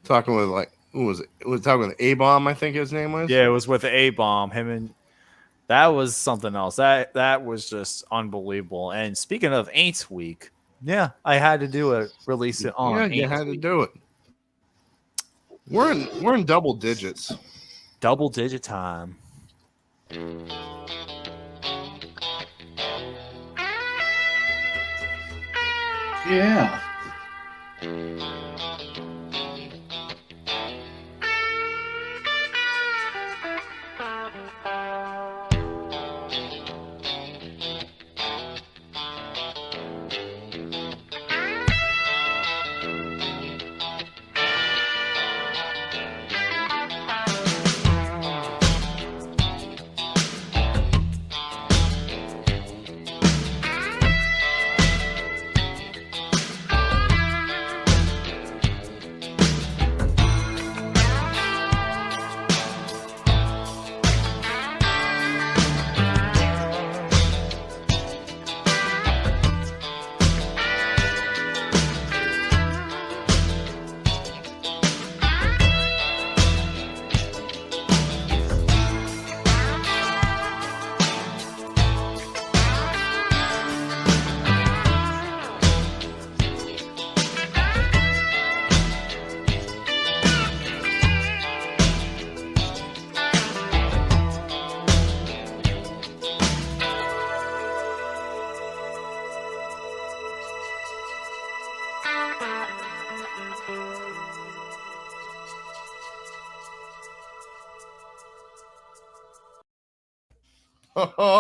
talking with like who was it? It was talking with A-Bomb, I think his name was. Yeah, it was with the A-Bomb. Him and that was something else. That was just unbelievable. And speaking of Aints Week, yeah, I had to do it. Release it on. Yeah, you had to do it. We're in double digits. Double digit time. Yeah.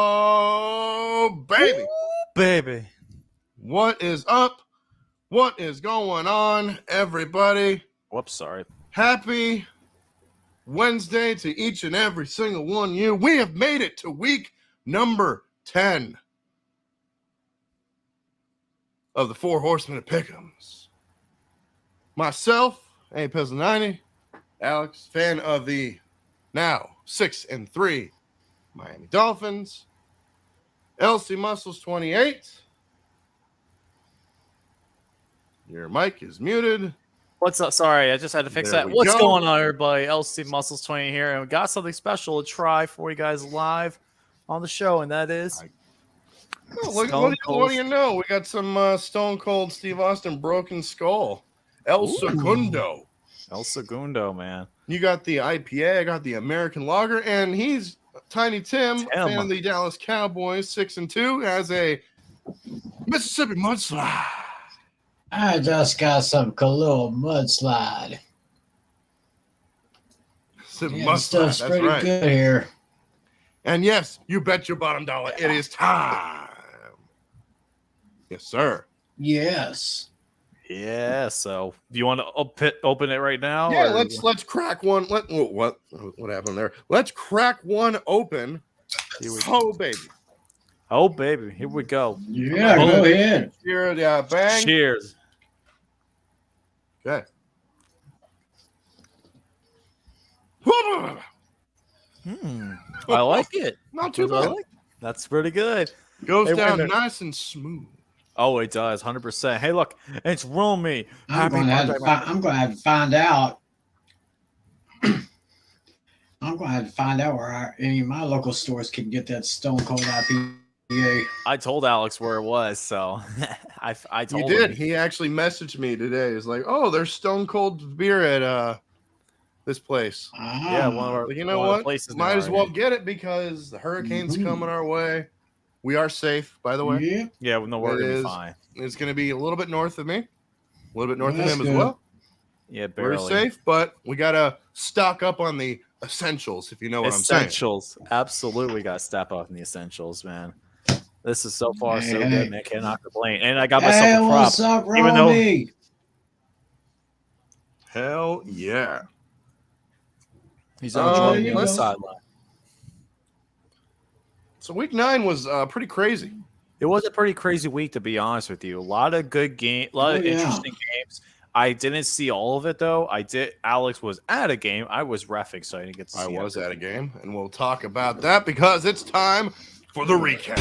Oh, baby. Ooh, baby. What is up? What is going on, everybody? Whoops, sorry. Happy Wednesday to each and every single one of you. We have made it to week number 10 of the Four Horsemen of Pick'ems. Myself, A. Pizzanini, Alex, fan of the now 6-3 Miami Dolphins, LC Muscles 28. Your mic is muted. What's up? Sorry, I just had to fix There that. we What's go. going on, everybody? LC Muscles 20 here, and we got something special to try for you guys live on the show, and that is Oh, what do you know? We got some Stone Cold Steve Austin Broken Skull. El Segundo. El Segundo, man. You got the IPA, I got the American Lager, and he's Tiny Tim, fan of the Dallas Cowboys, 6-2, has a Mississippi mudslide. I just got some Kahlua mudslide. Mudslide, Stuff's that's pretty right. good here. And yes, you bet your bottom dollar, it is time. Yes, sir. Yes. Yeah. So, do you want to open it right now? Yeah, or- let's crack one. What happened there? Let's crack one open. Oh baby. Oh baby, here we go. Yeah, go ahead. Cheers, yeah, bang. Cheers. Okay. I like it. Not too bad. That's pretty good. Goes Hey, wait a down minute. nice and smooth. Oh, it does, 100%. Hey, look, it's Romy. I'm going to have to find out. I'm going to have to find out where any of my local stores can get that Stone Cold IPA. I told Alex where it was, so I told You did. him. He actually messaged me today. He's like, "Oh, there's Stone Cold beer at this place." Yeah, one of our. Like, you know one of the what? places Might near as our well area. get it because the hurricane's coming our way. We are safe, by the way. Yeah. Yeah, well, no, we're It gonna be is. fine. It's going to be a little bit north of me, a little bit north of That's him good. as well. Yeah, We're barely. safe, but we got to stock up on the essentials, if you know what I'm saying. Essentials, absolutely got to step up in the essentials, man. This is so far so Hey. good, man. Cannot complain. And I got myself Hey, a prop. what's up, even though- Romy? Hell yeah. He's Oh, on you the go. sideline. So week 9 was pretty crazy. It was a pretty crazy week, to be honest with you. A lot of good game, a lot of interesting games. I didn't see all of it though. I did. Alex was at a game. I was reffing, so I didn't get to see. I was everything. at a game, and we'll talk about that because it's time for the recap.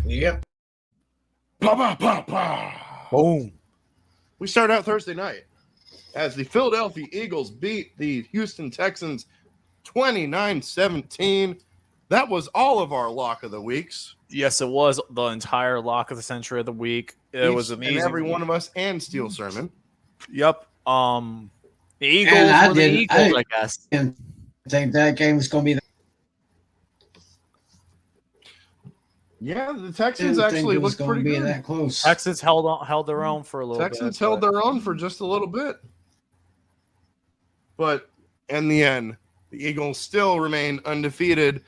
Yep. Pa, pa, pa, pa. Boom. We start out Thursday night as the Philadelphia Eagles beat the Houston Texans 29-17. That was all of our lock of the weeks. Yes, it was the entire lock of the century of the week. It was amazing. And every one of us and Steel Sermon. Yep. The Eagles were the Eagles, I guess. I didn't think that game was going to be Yeah, the Texans actually looked pretty good. That close. Texans held their own for a little bit. Texans held their own for just a little bit. But in the end, the Eagles still remain undefeated.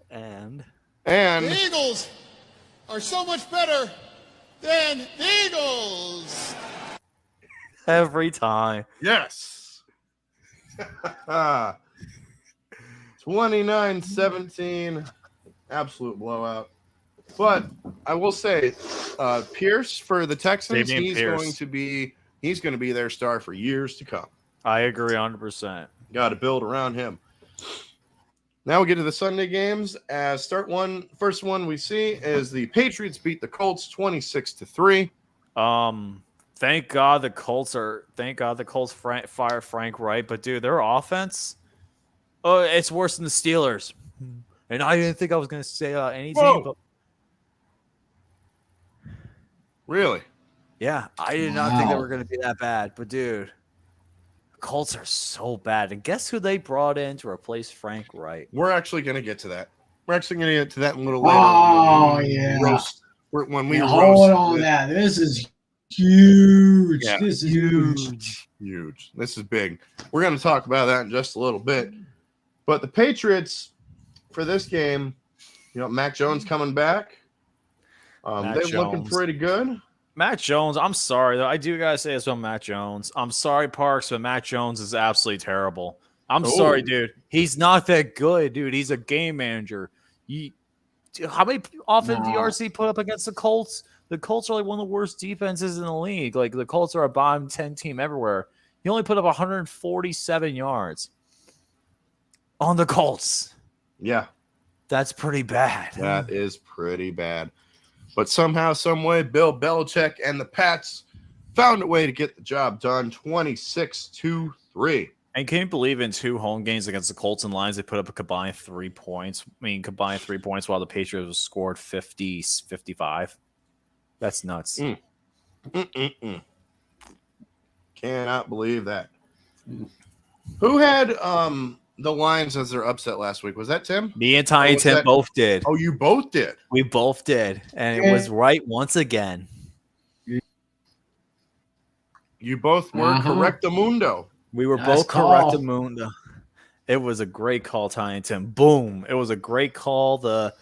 And the Eagles are so much better than the Eagles. Every time. Yes. 29-17. Absolute blowout. But I will say, Pierce for the Texans, he's going to be their star for years to come. I agree 100%. Got to build around him. Now we get to the Sunday games. First one we see is the Patriots beat the Colts 26-3. Thank God the Colts fire Frank Wright, but dude, their offense, it's worse than the Steelers. And I didn't think I was going to say any team, but really? Yeah, I did not think they were going to be that bad, but dude, Colts are so bad. And guess who they brought in to replace Frank Wright? We're actually going to get to that. We're actually going to get to that in a little later. Oh, yeah. When we hold on that. This is huge. Yeah. This is huge. Huge. This is big. We're going to talk about that in just a little bit. But the Patriots, for this game, Mac Jones coming back. They're looking pretty good. Matt Jones, I'm sorry, though. I do got to say this about Matt Jones. I'm sorry, Parks, but Matt Jones is absolutely terrible. I'm sorry, dude. He's not that good, dude. He's a game manager. How many offensive yards did he put up against the Colts? The Colts are like one of the worst defenses in the league. Like, the Colts are a bottom 10 team everywhere. He only put up 147 yards on the Colts. Yeah. That's pretty bad. That is pretty bad. But somehow, some way, Bill Belichick and the Pats found a way to get the job done, 26-3. And can you believe in 2 home games against the Colts and Lions, they put up a combined 3 points? Combined 3 points while the Patriots scored 50, 55. That's nuts. Cannot believe that. Who had the Lions as their upset last week? Was that Tim? Me and Tiny Tim both did. Oh, you both did? We both did. And it was right once again. You both were correctamundo. We were both correctamundo. It was a great call, Tiny Tim. Boom. It was a great call. The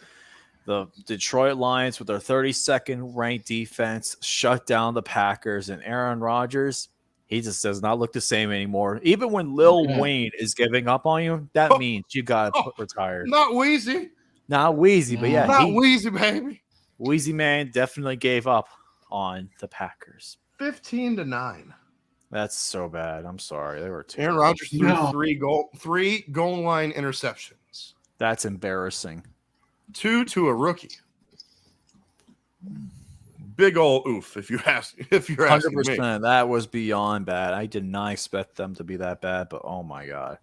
Detroit Lions with their 32nd ranked defense shut down the Packers, and Aaron Rodgers, he just does not look the same anymore. Even when Lil Wayne is giving up on you, that means you got to retire. Not Wheezy. Not Wheezy, but yeah. Not Wheezy, baby. Wheezy man definitely gave up on the Packers. 15-9. That's so bad. I'm sorry. They were Aaron Rodgers threw three goal line interceptions. That's embarrassing. 2 to a rookie. Big ol' oof, if you're asking 100%, me. That was beyond bad. I did not expect them to be that bad, but oh my God.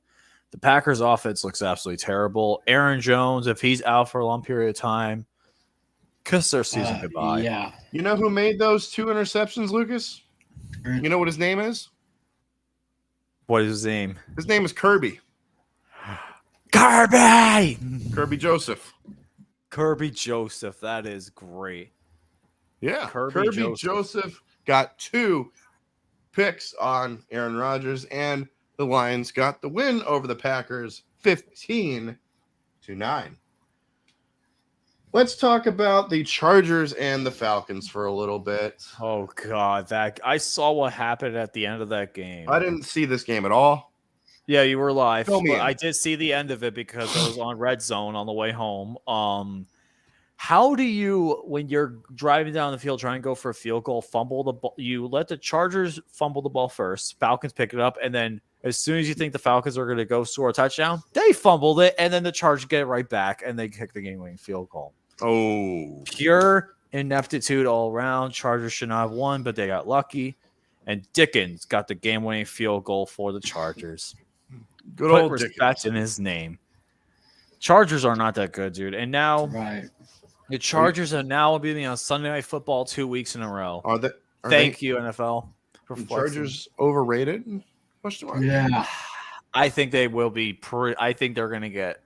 The Packers offense looks absolutely terrible. Aaron Jones, if he's out for a long period of time, kiss their season goodbye. Yeah. You know who made those 2 interceptions, Lucas? You know what his name is? What is his name? His name is Kirby. Kirby Joseph. Kirby Joseph. That is great. Yeah. Kirby Joseph got 2 picks on Aaron Rodgers, and the Lions got the win over the Packers 15-9. Let's talk about the Chargers and the Falcons for a little bit. Oh, God. I saw what happened at the end of that game. I didn't see this game at all. Yeah, you were live. I did see the end of it because I was on Red Zone on the way home. How do you, when you're driving down the field trying to go for a field goal, fumble the ball? You let the Chargers fumble the ball first. Falcons pick it up, and then as soon as you think the Falcons are going to go score a touchdown, they fumbled it, and then the Chargers get it right back, and they kick the game-winning field goal. Oh. Pure ineptitude all around. Chargers should not have won, but they got lucky. And Dickens got the game-winning field goal for the Chargers. Good Put old respect Dickens. in his name. Chargers are not that good, dude. And now Right. the Chargers are now beating on Sunday Night Football 2 weeks in a row. Thank you, NFL, for the flexing. Chargers overrated? Question mark. Yeah. I think they will be. I think they're going to get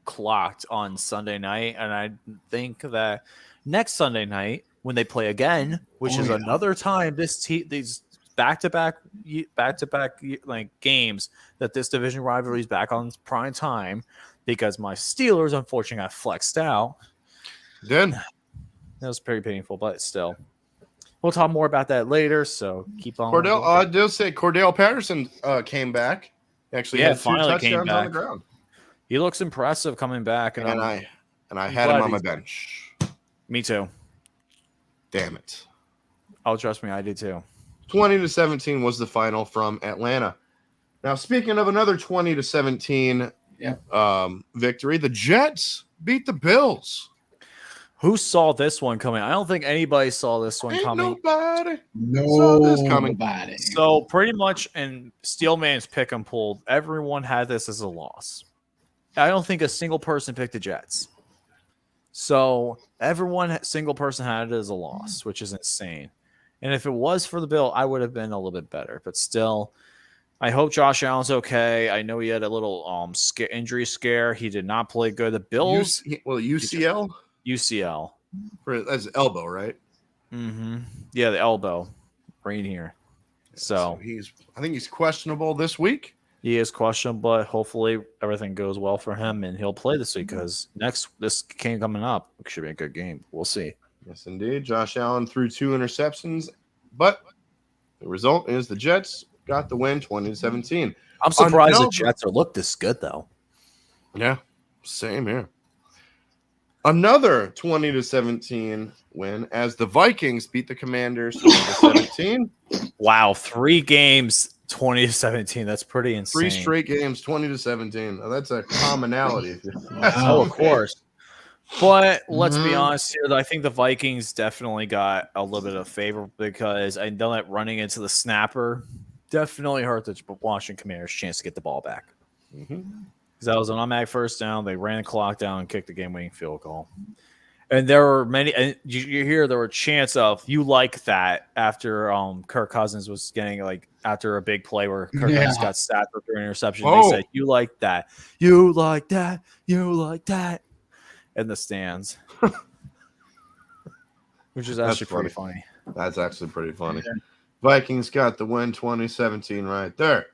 clocked on Sunday night, and I think that next Sunday night when they play again, which is another time these back-to-back like games that this division rivalry is back on prime time, because my Steelers unfortunately got flexed out. Then That was pretty painful, but still, we'll talk more about that later. So keep on. I did say Cordell Patterson came back. Actually, had 2 finally came touchdowns on the back. ground. He looks impressive coming back, And I had him on my bench. Me too. Damn it. Oh, trust me, I did too. 20-17 was the final from Atlanta. Now, speaking of another 20-17 victory, the Jets beat the Bills. Who saw this one coming? I don't think anybody saw this one coming. Nobody. No, this coming. Nobody. So pretty much in Steelman's pick and pull, everyone had this as a loss. I don't think a single person picked the Jets. So single person had it as a loss, which is insane. And if it was for the Bill, I would have been a little bit better. But still, I hope Josh Allen's okay. I know he had a little injury scare. He did not play good. The Bills, UCL. UCL. That's elbow, right? Mm-hmm. Yeah, the elbow, right here. So I think he's questionable this week. He is questionable, but hopefully everything goes well for him and he'll play this week, because this game coming up should be a good game. We'll see. Yes, indeed. Josh Allen threw 2 interceptions, but the result is the Jets got the win 20-17. I'm surprised the Jets look this good, though. Yeah, same here. Another 20-17 win as the Vikings beat the Commanders 20-17. Wow, 3 games 20-17. That's pretty insane. 3 straight games 20-17. Now, that's a commonality. Oh, of course. But let's be honest here. I think the Vikings definitely got a little bit of favor, because I know that running into the snapper definitely hurt the Washington Commanders' chance to get the ball back. Because that was an automatic first down. They ran the clock down and kicked the game-winning field goal. And there were many, and you hear there were chants of "you like that" after Kirk Cousins was getting, like, after a big play where Kirk Cousins got sacked for an interception. They said, "You like that, you like that, you like that," in the stands, which is actually pretty funny. That's actually pretty funny. Yeah. Vikings got the win 20-17 right there.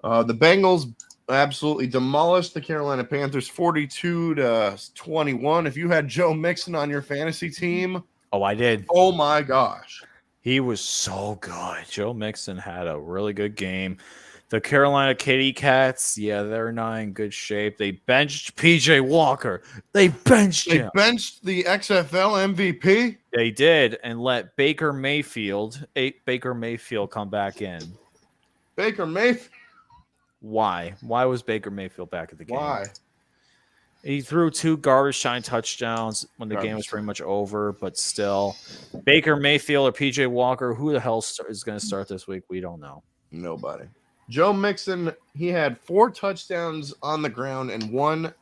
The Bengals absolutely demolished the Carolina Panthers 42-21. If you had Joe Mixon on your fantasy team, I did. Oh my gosh, he was so good. Joe Mixon had a really good game. The Carolina Kitty Cats, they're not in good shape. They benched PJ Walker. They benched him. They benched the XFL MVP. They did, and let Baker Mayfield come back in. Baker Mayfield. Why? Why was Baker Mayfield back at the game? Why? He threw 2 garbage time touchdowns when the game was pretty much over, but still. Baker Mayfield or PJ Walker, who the hell is going to start this week? We don't know. Nobody. Joe Mixon, he had 4 touchdowns on the ground and 1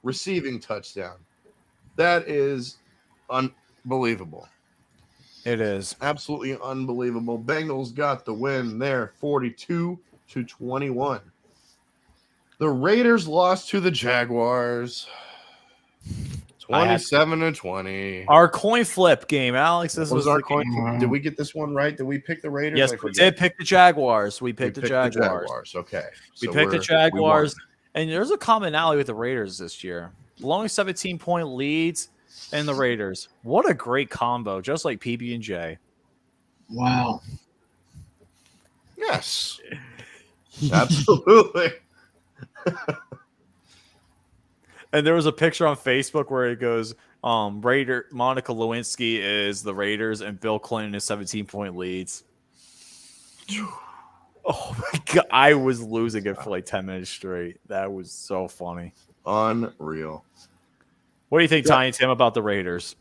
receiving touchdown. That is unbelievable. It is. Absolutely unbelievable. Bengals got the win there, 42-21. The Raiders lost to the Jaguars 27-20. Our coin flip game, Alex. This was our coin flip. Did we get this one right? Did we pick the Raiders? Yes, we did pick the Jaguars. We picked the Jaguars. Okay. We picked the Jaguars. And there's a commonality with the Raiders this year. Blowing 17-point leads and the Raiders. What a great combo, just like PB&J. Wow. Yes. Absolutely. And there was a picture on Facebook where it goes, Monica Lewinsky is the Raiders and Bill Clinton is 17-point leads. Oh my God. I was losing it for like 10 minutes straight. That was so funny. Unreal. What do you think, Tiny Tim, about the Raiders?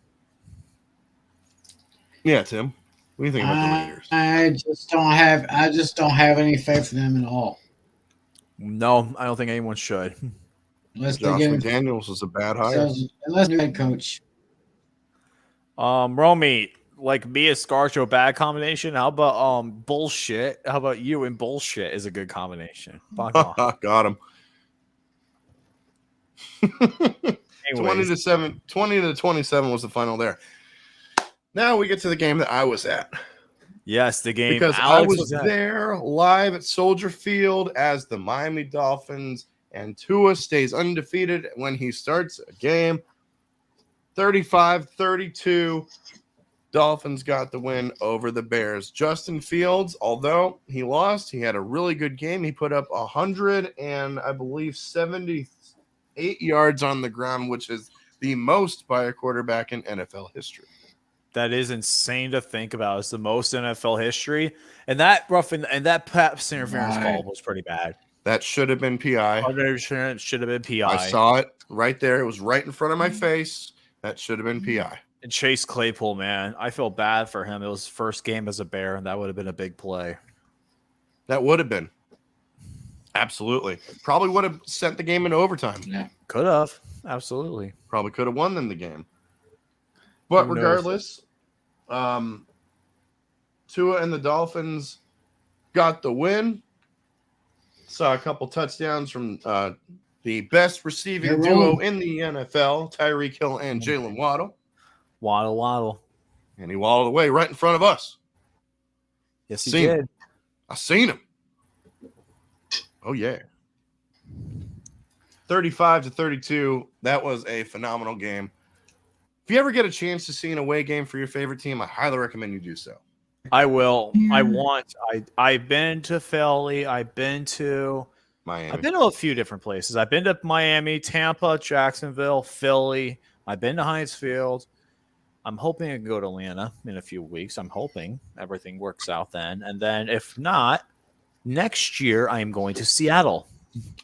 Yeah, Tim. What do you think about the Raiders? I just don't have any faith in them at all. No, I don't think anyone should. Unless they Josh get McDaniels is a bad hire. themselves, unless they're head coach. Romy, like me and Scarjo, bad combination. How about bullshit? How about you and bullshit is a good combination. Fuck off. Got him. Anyways. 20 to 27 was the final there. Now we get to the game that I was at. Yes, the game. Because Alex I was there live at Soldier Field as the Miami Dolphins, and Tua stays undefeated when he starts a game. 35-32. Dolphins got the win over the Bears. Justin Fields, although he lost, he had a really good game. He put up 100 and I believe 78 yards on the ground, which is the most by a quarterback in NFL history. That is insane to think about. It's the most in NFL history, and that pass interference call was pretty bad. That should have been PI. Should have been PI. I saw it right there. It was right in front of my face. That should have been PI. And Chase Claypool, man, I feel bad for him. It was his first game as a Bear, and that would have been a big play. That would have been. Absolutely. Probably would have sent the game into overtime. Yeah. Could have. Absolutely. Probably could have won them the game. But regardless, Tua and the Dolphins got the win. Saw a couple touchdowns from the best receiving duo in the NFL, Tyreek Hill and Jalen Waddle. Waddle. And he waddled away right in front of us. Yes, he did. I seen him. Oh, yeah. 35-32. That was a phenomenal game. If you ever get a chance to see an away game for your favorite team, I highly recommend you do so. I will. I've been to Philly. I've been to Miami. I've been to a few different places. I've been to Miami, Tampa, Jacksonville, Philly. I've been to Heinz Field. I'm hoping I can go to Atlanta in a few weeks. I'm hoping everything works out then. And then if not, next year I am going to Seattle.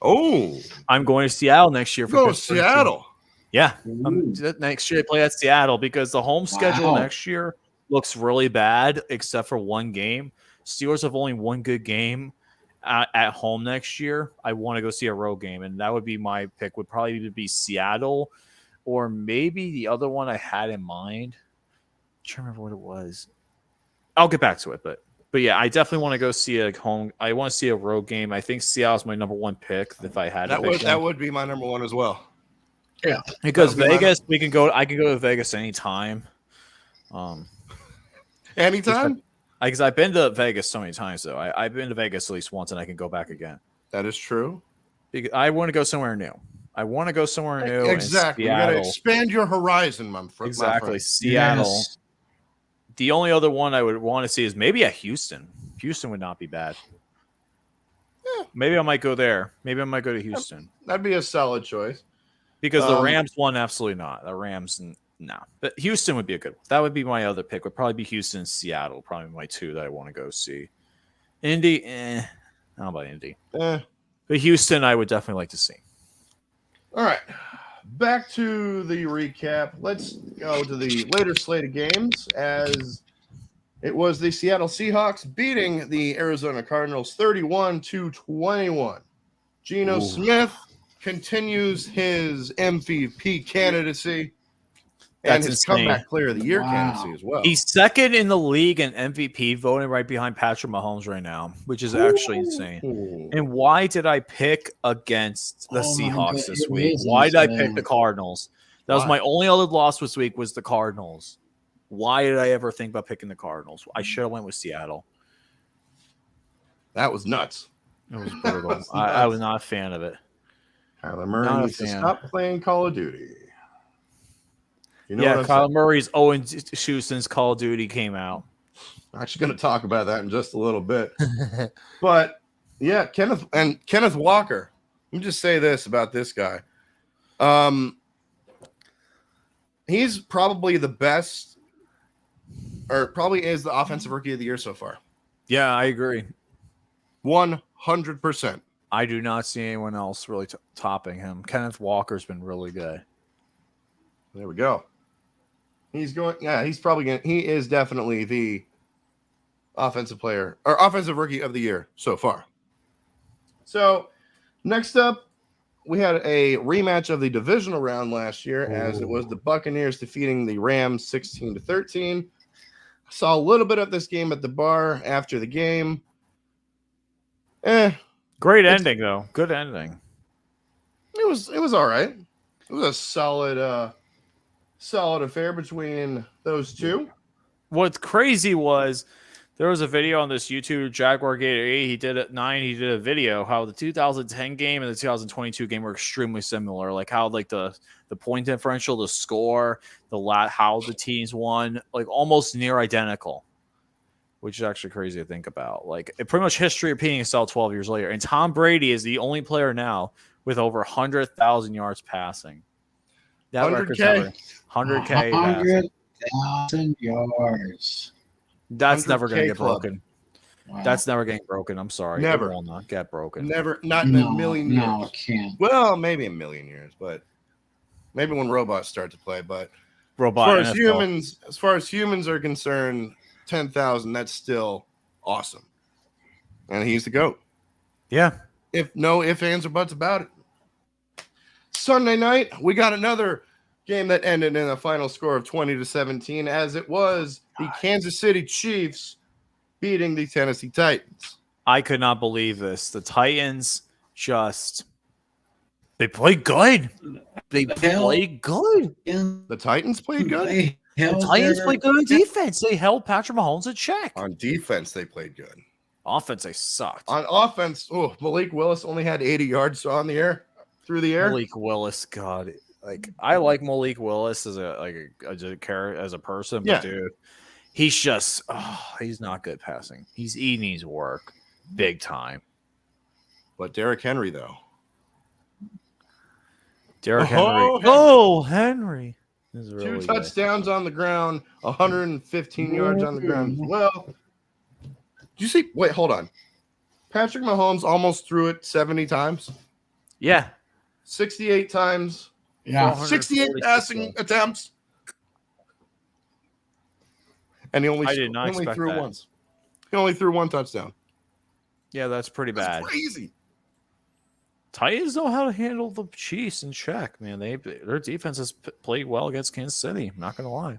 Oh. I'm going to Seattle next year. Go to Seattle. Yeah. Next year I play at Seattle because the home schedule next year looks really bad except for one game. Steelers have only one good game at home next year. I want to go see a road game, and that would be my pick. Would probably either be Seattle or maybe the other one I had in mind. I'm trying to remember what it was. I'll get back to it, but yeah, I definitely want to go see a home. I want to see a road game. I think Seattle's my number one pick if I had that would be my number one as well. Yeah, because Vegas, I can go to Vegas anytime. Anytime? Because I've been to Vegas so many times, though. I've been to Vegas at least once, and I can go back again. That is true. I want to go somewhere new. Exactly. You got to expand your horizon, my friend. Exactly. Seattle. Yes. The only other one I would want to see is maybe at Houston. Houston would not be bad. Yeah. Maybe I might go there. Maybe I might go to Houston. That'd be a solid choice. Because the Rams won, absolutely not. The Rams, no. But Houston would be a good one. That would be my other pick. Would probably be Houston and Seattle. Probably my two that I want to go see. Indy, how about Indy? But Houston, I would definitely like to see. All right. Back to the recap. Let's go to the later slate of games as it was the Seattle Seahawks beating the Arizona Cardinals 31-21. Geno Smith continues his MVP candidacy and his comeback player of the year candidacy as well. He's second in the league in MVP voting right behind Patrick Mahomes right now, which is actually insane. And why did I pick against the Seahawks this week? Why did I pick the Cardinals? That was my only other loss this week was the Cardinals. Why did I ever think about picking the Cardinals? I should have went with Seattle. That was nuts. It was brutal. I was not a fan of it. Kyler Murray needs to stop playing Call of Duty. You know Kyler Murray's Owen Shoe since Call of Duty came out. I'm actually going to talk about that in just a little bit. But, yeah, Kenneth Walker. Let me just say this about this guy. He's probably the best, or probably is the offensive rookie of the year so far. Yeah, I agree. 100%. I do not see anyone else really topping him. Kenneth Walker's been really good. There we go. He's going. Yeah, he's probably going. He is definitely the offensive player or offensive rookie of the year so far. So next up, we had a rematch of the divisional round last year, as it was the Buccaneers defeating the Rams 16-13. I saw a little bit of this game at the bar after the game. Great ending though. Good ending. It was all right. It was a solid affair between those two. What's crazy was there was a video on this YouTube Jaguar Gator 8. He did a video how the 2010 game and the 2022 game were extremely similar. Like how like the point differential, the score, how the teams won, like almost near identical. Which is actually crazy to think about. Like pretty much history repeating itself 12 years later. And Tom Brady is the only player now with over 100,000 yards passing. That 100K. record's never 100K. 100,000 yards. That's never going to get club. broken. Wow. That's never getting broken. I'm sorry. Never. It will not get broken. Never, not in a million years. No, it can't. Well, maybe a million years, but maybe when robots start to play. But Robot as far as humans are concerned, 10,000, that's still awesome. And he's the GOAT. Yeah. If no ifs, ands, or buts about it. Sunday night, we got another game that ended in a final score of 20-17, as it was the Kansas City Chiefs beating the Tennessee Titans. I could not believe this. The Titans they played good. They played good. The Titans played good? The Titans played good on defense. They held Patrick Mahomes in check. On defense, they played good. Offense, they sucked. On offense, Malik Willis only had 80 yards through the air. Malik Willis, God, like I like Malik Willis as a person, but dude, he's not good passing. He needs work, big time. But Derrick Henry, though. Henry. This is really 2 touchdowns on the ground, 115 yards on the ground as well. Did you see? Wait, hold on. Patrick Mahomes almost threw it 70 times. Yeah. 68 times. Yeah. 68 passing attempts. And he only threw that. once. He only threw 1 touchdown. Yeah, that's pretty bad. That's crazy. Titans know how to handle the Chiefs in check, man. Their defense has played well against Kansas City. I'm not going to lie.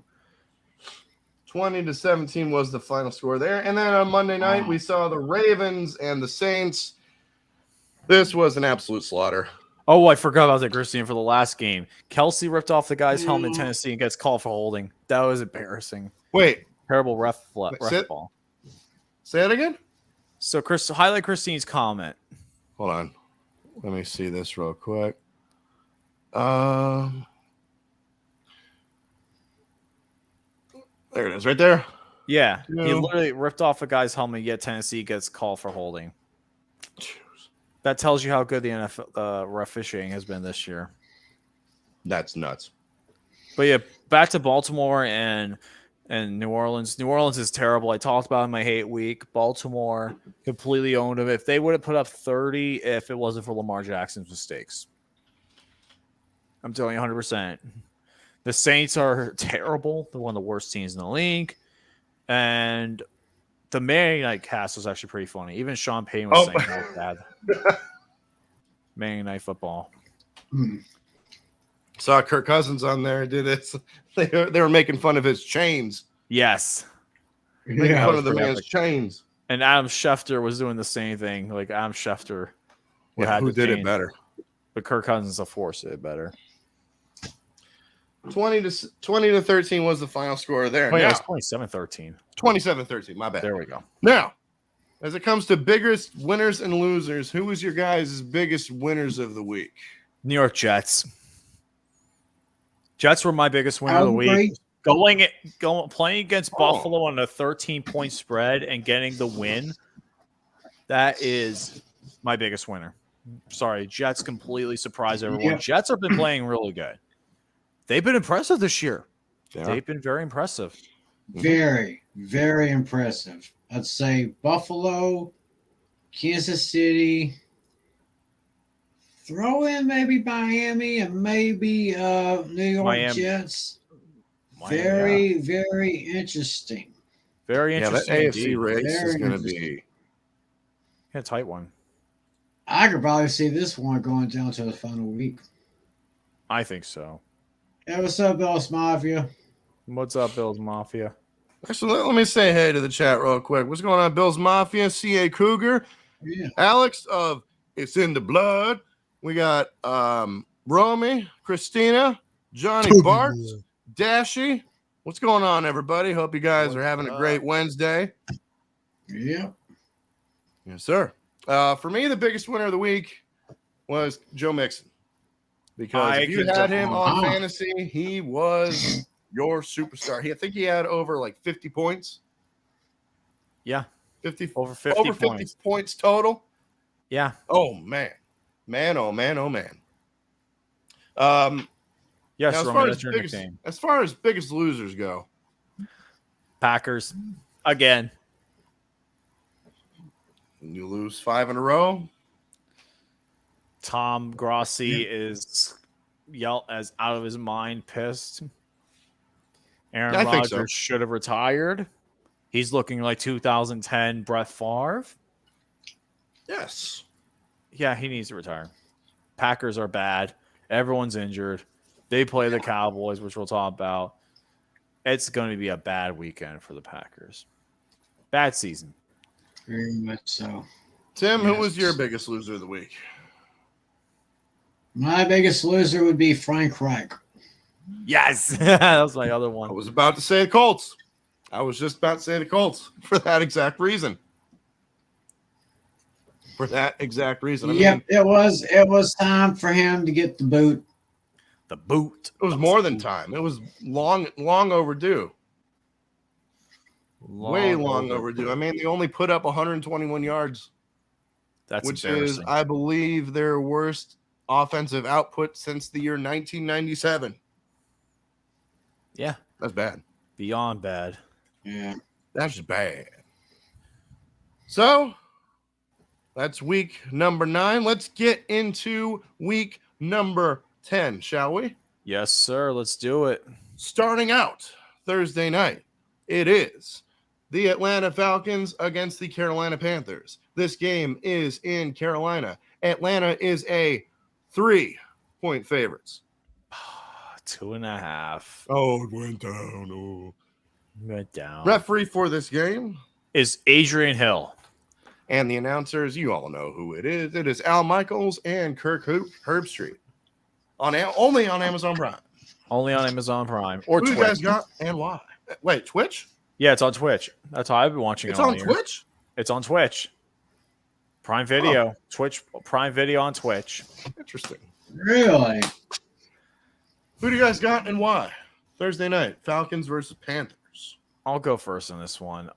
20-17 was the final score there. And then on Monday night, we saw the Ravens and the Saints. This was an absolute slaughter. Oh, I forgot about that, Christine, for the last game. Kelsey ripped off the guy's helmet in Tennessee and gets called for holding. That was embarrassing. Wait. Terrible ref ball. Say it again? So, highlight Christine's comment. Hold on. Let me see this real quick. There it is, right there. Yeah, he literally ripped off a guy's helmet, yet Tennessee gets called for holding. That tells you how good the NFL ref officiating has been this year. That's nuts. But yeah, back to Baltimore and New Orleans. New Orleans is terrible. I talked about it in my hate week. Baltimore completely owned them. If they would have put up 30 if it wasn't for Lamar Jackson's mistakes. I'm telling you 100%. The Saints are terrible. They're one of the worst teams in the league. And the Manning Night cast was actually pretty funny. Even Sean Payton was saying that was bad. Manning Night Football. Saw Kirk Cousins on there. Did this? They were making fun of his chains. Yes. Making fun of the man's chains. And Adam Schefter was doing the same thing. Like Adam Schefter. Who did it better? But Kirk Cousins, of course, did it better. 20-13 was the final score there. Oh, yeah, it's 27-13. 27-13, my bad. There we go. Now, as it comes to biggest winners and losers, who was your guys' biggest winners of the week? New York Jets. Jets were my biggest winner of the week. Playing against Buffalo on a 13-point spread and getting the win, that is my biggest winner. Sorry, Jets completely surprised everyone. Yeah. Jets have been playing really good. They've been impressive this year. Yeah. They've been very impressive. Very, very impressive. I'd say Buffalo, Kansas City, throw in maybe Miami and maybe New York Jets. Very, very interesting. Very Yeah, that interesting. AFC indeed. race is Very going to interesting. be. Yeah, tight one. I could probably see this one going down to the final week. I think so. Hey, what's up, Boss Mafia? What's up, Bills Mafia? Actually, let me say hey to the chat real quick. What's going on, Bills Mafia, CA Cougar, Yeah. Alex of It's in the Blood. We got Romy, Christina, Johnny Bart, Dashy. What's going on, everybody? Hope you guys are having a great Wednesday. Yep. Yes, sir. For me, the biggest winner of the week was Joe Mixon. Because if you had him on fantasy, he was your superstar. I think he had over like 50 points. Yeah. 50 Over 50 points total. Yeah. Oh man. Oh man. Yes, now, Romy, that's your nickname. as far as biggest losers go, Packers again. you lose 5 in a row. Tom Grossi is as out of his mind, pissed. Aaron I think so. Rodgers should have retired. He's looking like 2010 Brett Favre. Yes. Yeah, he needs to retire. Packers are bad. Everyone's injured. They play the Cowboys, which we'll talk about. It's going to be a bad weekend for the Packers. Bad season. Very much so. Tim, who was your biggest loser of the week? My biggest loser would be Frank Reich. Yes. That was my other one. I was about to say the Colts. I was just about to say the Colts for that exact reason. I Yep, it was time for him to get the boot. The boot. It was more than time. It was long overdue. Way long overdue. I mean, they only put up 121 yards. Which is, I believe, their worst offensive output since the year 1997. Yeah. That's bad. Beyond bad. Yeah. That's just bad. So, that's week number 9. Let's get into week number 10, shall we? Yes, sir. Let's do it. Starting out Thursday night, it is the Atlanta Falcons against the Carolina Panthers. This game is in Carolina. Atlanta is a 3-point favorites. 2.5. Oh, it went down. Oh. Went down. Referee for this game is Adrian Hill. And the announcers, you all know who it is. It is Al Michaels and Kirk Herbstreit. Only on Amazon Prime. Only on Amazon Prime. Or who Twitch. You guys got and why? Wait, Twitch? Yeah, it's on Twitch. That's how I've been watching it. It's on Twitch? It's on Twitch. Prime Video. Oh. Twitch. Prime Video on Twitch. Interesting. Really? Who do you guys got and why? Thursday night, Falcons versus Panthers. I'll go first on this one.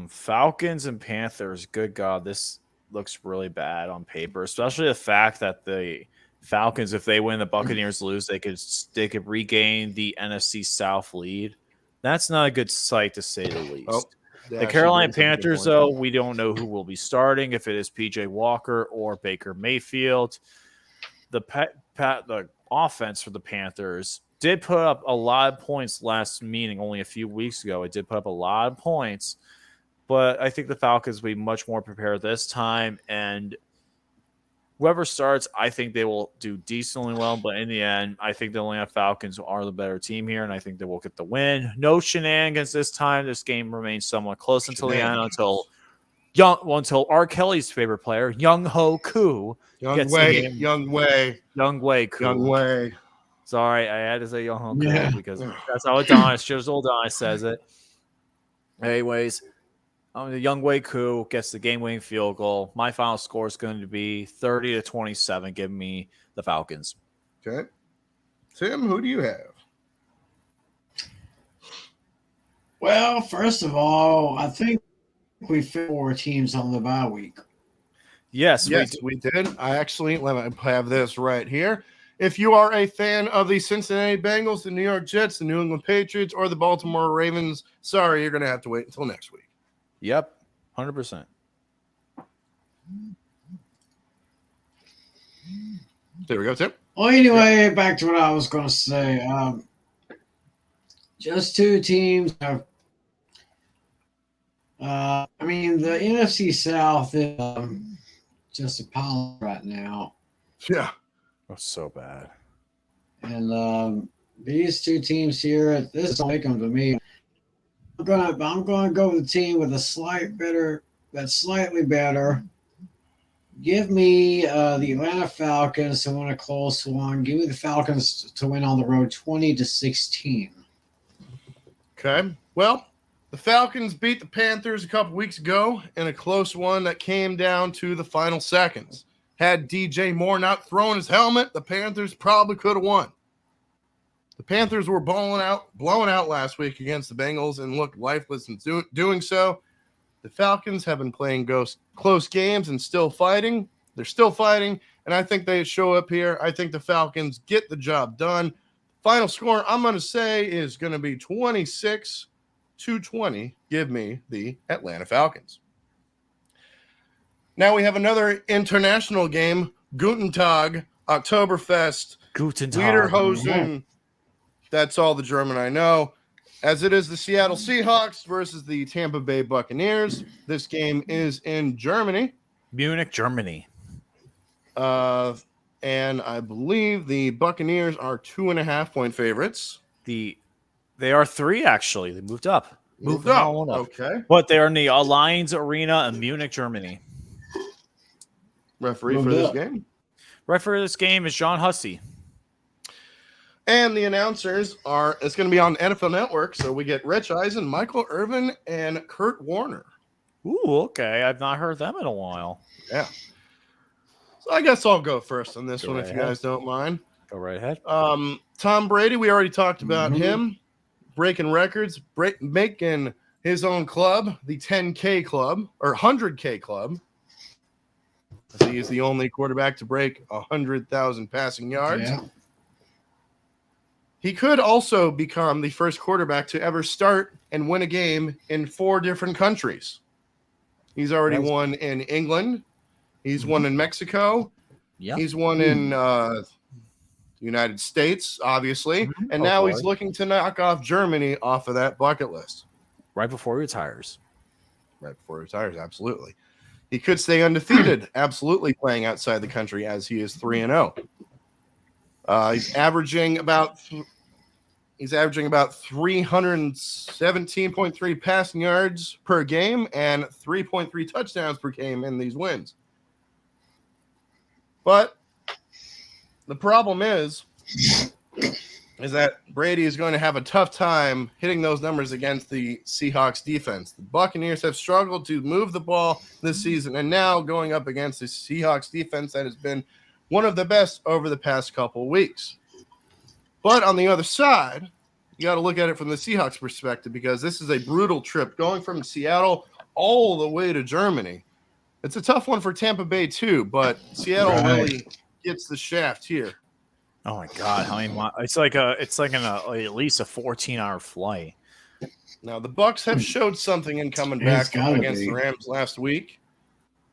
Falcons and Panthers. Good God, this looks really bad on paper, especially the fact that the Falcons, if they win, the Buccaneers lose, they could regain the NFC South lead. That's not a good sight, to say the least. Oh, the Carolina Panthers, though, we don't know who will be starting, if it is PJ Walker or Baker Mayfield. The offense for the Panthers did put up a lot of points last meeting, only a few weeks ago. It did put up a lot of points, but I think the Falcons will be much more prepared this time, and whoever starts, I think they will do decently well, but in the end, I think the Atlanta Falcons are the better team here, and I think they will get the win. No shenanigans this time. This game remains somewhat close until the end, until R. Kelly's favorite player, Young Ho Koo, Young Wei Koo. Sorry, I had to say Young Ho Koo because that's how Adonis, Shizzle Adonis says it. Anyways, the Young Wei Koo gets the game-winning field goal. My final score is going to be 30-27, giving me the Falcons. Okay. Tim, who do you have? Well, first of all, I think we fit 4 teams on the bye week. Yes, we did. I actually, let me have this right here. If you are a fan of the Cincinnati Bengals, the New York Jets, the New England Patriots, or the Baltimore Ravens, sorry, you're going to have to wait until next week. Yep, 100%. There we go, Tim. Well, anyway, back to what I was going to say. Just 2 teams have I mean, the NFC South is just a pile right now. Yeah. That's so bad. And these two teams here, this don't make them to me. I'm gonna go with the team with that's slightly better. Give me the Atlanta Falcons to win a close one. Give me the Falcons to win on the road 20-16. Okay. Well, the Falcons beat the Panthers a couple weeks ago in a close one that came down to the final seconds. Had DJ Moore not thrown his helmet, the Panthers probably could have won. The Panthers were blown out last week against the Bengals and looked lifeless in doing so. The Falcons have been playing close games and still fighting. They're still fighting, and I think they show up here. I think the Falcons get the job done. Final score, I'm going to say, is going to be 26-20. Give me the Atlanta Falcons. Now we have another international game, Guten Tag, Oktoberfest, Guten Tag. Lederhosen. That's all the German I know. As it is the Seattle Seahawks versus the Tampa Bay Buccaneers. This game is in Germany. Munich, Germany. And I believe the Buccaneers are 2.5-point favorites. They are 3, actually. They moved up. Moved up. Okay. But they're in the Allianz Arena in Munich, Germany. Referee for this game? Referee for this game is John Hussey. And the announcers are, it's going to be on NFL Network, so we get Rich Eisen, Michael Irvin, and Kurt Warner. Ooh, okay. I've not heard them in a while. Yeah. So I guess I'll go first on this Go one, right if ahead. you guys don't mind. Go right ahead. Tom Brady, we already talked about him. Breaking records, making his own club, the 10K club, or 100K club. He is the only quarterback to break 100,000 passing yards. Yeah. He could also become the first quarterback to ever start and win a game in 4 different countries. He's already won in England. He's won in Mexico. Yeah. He's won in the United States, obviously. And now he's looking to knock off Germany off of that bucket list. Right before he retires. Right before he retires, absolutely. He could stay undefeated, absolutely playing outside the country as he is 3-0. He's averaging about 317.3 passing yards per game and 3.3 touchdowns per game in these wins. But the problem is that Brady is going to have a tough time hitting those numbers against the Seahawks defense. The Buccaneers have struggled to move the ball this season, and now going up against the Seahawks defense that has been one of the best over the past couple of weeks. But on the other side, you got to look at it from the Seahawks perspective, because this is a brutal trip going from Seattle all the way to Germany. It's a tough one for Tampa Bay too, but Seattle really gets the shaft here. Oh my God! How many? It's like at least a 14-hour flight. Now the Bucs have showed something in coming back against the Rams last week.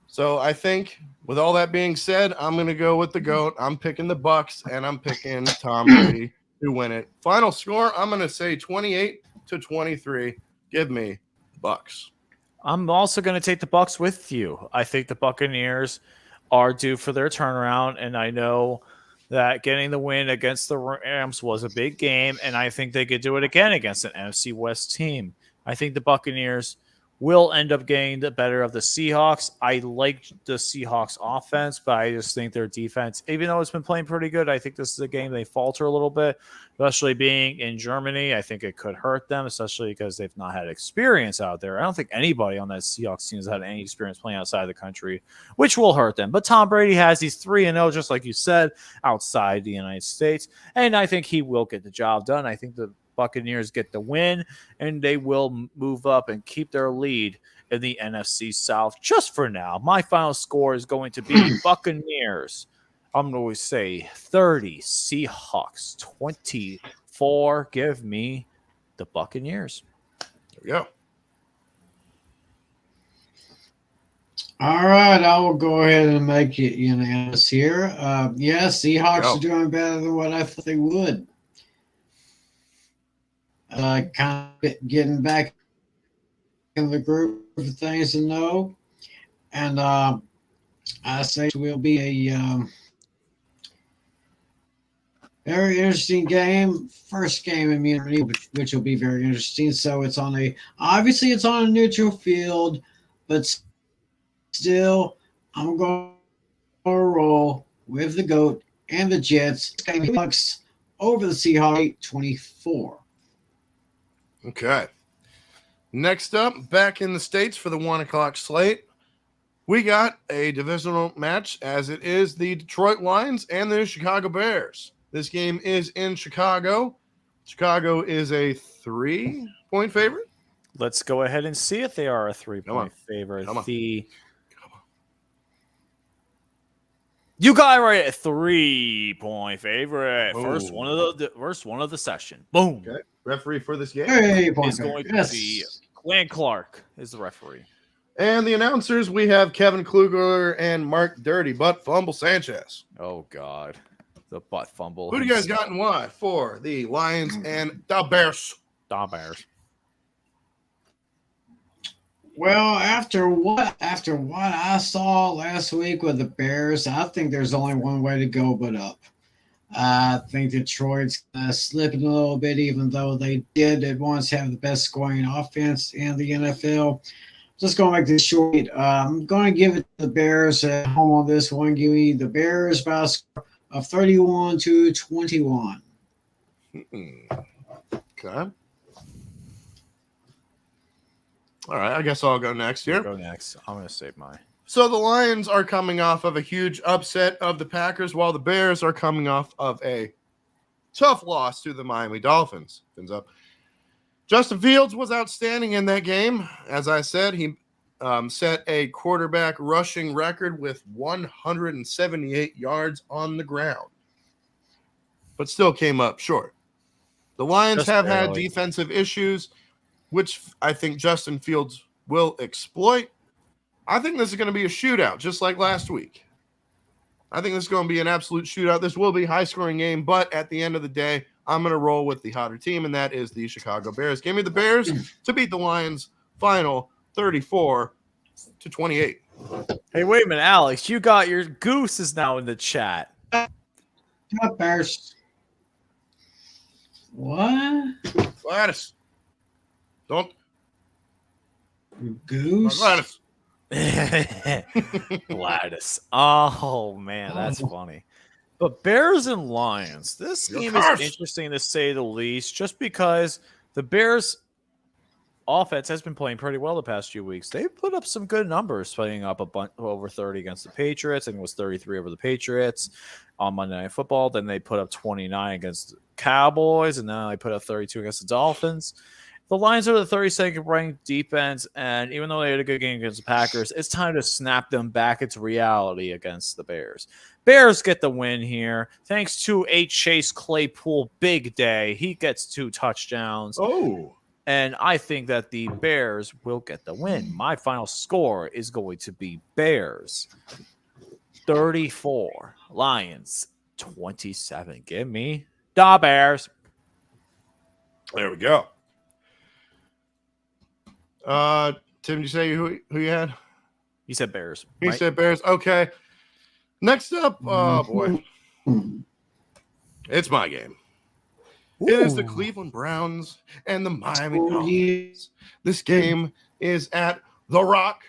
So I think, with all that being said, I'm going to go with the GOAT. I'm picking the Bucs, and I'm picking Tom Brady to win it. Final score, I'm going to say 28-23. Give me Bucs. I'm also going to take the Bucs with you. I think the Buccaneers are due for their turnaround, and I know that getting the win against the Rams was a big game, and I think they could do it again against an NFC West team. I think the Buccaneers will end up getting the better of the Seahawks. I like the Seahawks offense, but I just think their defense, even though it's been playing pretty good, I think this is a game they falter a little bit, especially being in Germany. I think it could hurt them, especially because they've not had experience out there. I don't think anybody on that Seahawks team has had any experience playing outside the country, which will hurt them. But Tom Brady has these 3-0, just like you said, outside the United States, and I think he will get the job done. I think the Buccaneers get the win, and they will move up and keep their lead in the NFC South just for now. My final score is going to be Buccaneers. I'm going to say 30, Seahawks 24. Give me the Buccaneers. There we go. All right, I will go ahead and make it unanimous here. Seahawks are doing better than what I thought they would. Kind of getting back in the group things to know. And I say it will be a very interesting game. First game in Munich, which will be very interesting. So it's on a neutral field, but still, I'm going to roll with the GOAT and the Jets. Bucks over the Seahawks 24. Okay. Next up, back in the States for the 1 o'clock slate, we got a divisional match, as it is the Detroit Lions and the Chicago Bears. This game is in Chicago. Chicago is a 3-point favorite. Let's go ahead and see if they are a 3-point favorite. You got it right, a 3-point favorite. Oh. First one of the session. Boom. Okay. Referee for this game is going to be Glenn Clark is the referee. And the announcers, we have Kevin Kluger and Mark Dirty Butt Fumble Sanchez. Oh, God. The butt fumble. Who do you guys got and why for the Lions and the Bears? The Bears. Well, after what I saw last week with the Bears, I think there's only one way to go but up. I think Detroit's slipping a little bit, even though they did at once have the best scoring offense in the NFL. Just going to make this short. I'm going to give it to the Bears at home on this one. Give me the Bears by a score of 31-21. Okay. All right, I guess I'll go next here. Go next. I'm going to save mine. So the Lions are coming off of a huge upset of the Packers, while the Bears are coming off of a tough loss to the Miami Dolphins. Fins up. Justin Fields was outstanding in that game. As I said, he set a quarterback rushing record with 178 yards on the ground, but still came up short. The Lions have had defensive issues, which I think Justin Fields will exploit. I think this is going to be a shootout, just like last week. I think this is going to be an absolute shootout. This will be a high-scoring game, but at the end of the day, I'm going to roll with the hotter team, and that is the Chicago Bears. Give me the Bears to beat the Lions final 34-28. Hey, wait a minute, Alex. You got your goose is now in the chat. Bears. What? Gladys. Don't. Goose? Gladys. Gladys. Oh, man, that's funny. But Bears and Lions, this game is interesting to say the least, just because the Bears offense has been playing pretty well the past few weeks. They put up some good numbers, putting up over 30 against the Patriots, and it was 33 over the Patriots on Monday Night Football. Then they put up 29 against the Cowboys, and now they put up 32 against the Dolphins. The Lions are the 32nd ranked defense, and even though they had a good game against the Packers, it's time to snap them back into reality against the Bears. Bears get the win here, thanks to a Chase Claypool big day. He gets 2 touchdowns. Oh. And I think that the Bears will get the win. My final score is going to be Bears 34, Lions 27. Give me the Bears. There we go. Tim, did you say who you had? You said Bears. He right? said Bears. Okay. Next up, oh boy, it's my game. Ooh. It is the Cleveland Browns and the Miami Dolphins. This game is at The Rock.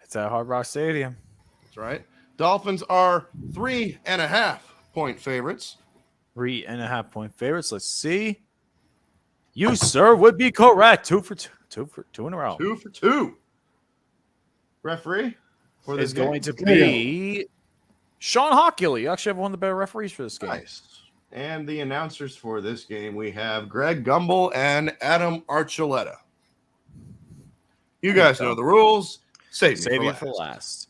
It's at Hard Rock Stadium. That's right. Dolphins are 3.5-point favorites. 3.5-point favorites. Let's see. You, sir, would be correct. 2 for 2. 2 in a row. 2 for 2. Referee for this is going to be Sean Hockley. You actually have one of the better referees for this game. Nice. And the announcers for this game, we have Greg Gumbel and Adam Archuleta. You guys know the rules. Save me for last.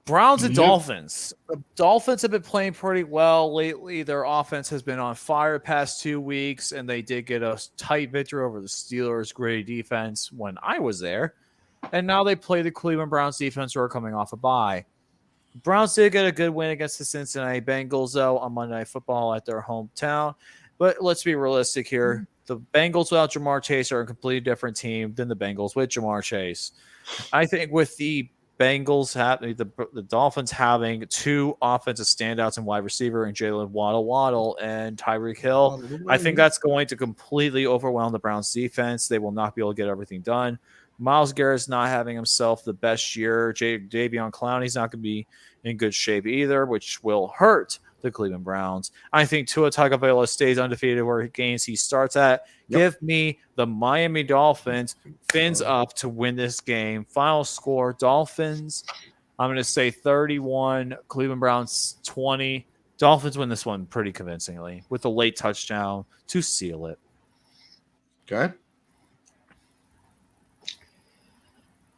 Browns and Dolphins. The Dolphins have been playing pretty well lately. Their offense has been on fire past 2 weeks, and they did get a tight victory over the Steelers' great defense when I was there. And now they play the Cleveland Browns defense, who are coming off a bye. Browns did get a good win against the Cincinnati Bengals, though, on Monday Night Football at their hometown. But let's be realistic here. The Bengals without Jamar Chase are a completely different team than the Bengals with Jamar Chase. I think with the Bengals having the Dolphins having two offensive standouts in wide receiver and Jalen Waddle and Tyreek Hill, I think that's going to completely overwhelm the Browns defense. They will not be able to get everything done. Myles Garrett's not having himself the best year. Davion Clowney's not going to be in good shape either, which will hurt the Cleveland Browns. I think Tua Tagovailoa stays undefeated where games he starts at. Yep. Give me the Miami Dolphins fins up to win this game. Final score, Dolphins, I'm going to say 31, Cleveland Browns 20. Dolphins win this one pretty convincingly with a late touchdown to seal it. Okay.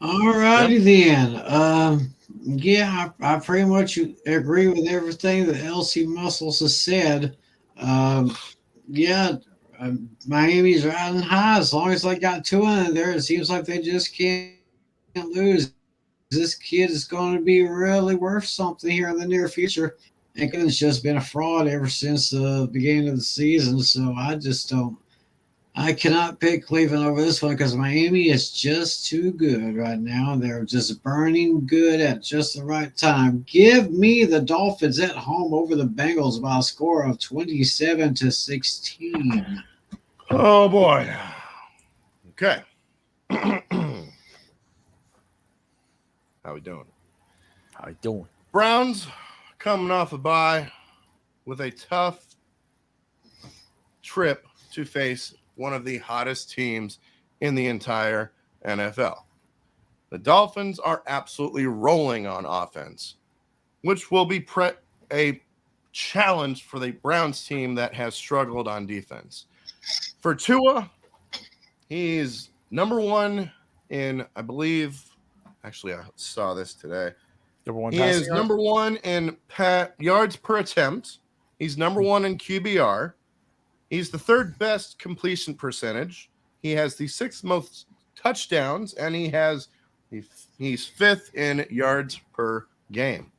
All righty then. Yeah, I pretty much agree with everything that LC Muscles has said. Miami's riding high. As long as they got Tua in there, it seems like they just can't lose. This kid is going to be really worth something here in the near future. It's just been a fraud ever since the beginning of the season, so I cannot pick Cleveland over this one because Miami is just too good right now. They're just burning good at just the right time. Give me the Dolphins at home over the Bengals by a score of 27-16. Oh, boy. Okay. How we doing? How you doing? Browns coming off a bye with a tough trip to face one of the hottest teams in the entire NFL. The Dolphins are absolutely rolling on offense, which will be a challenge for the Browns team that has struggled on defense. For Tua, he's number one in, I believe, actually, I saw this today. He is number one in yards per attempt. He's number one in QBR. He's the third best completion percentage. He has the sixth most touchdowns, and he's fifth in yards per game.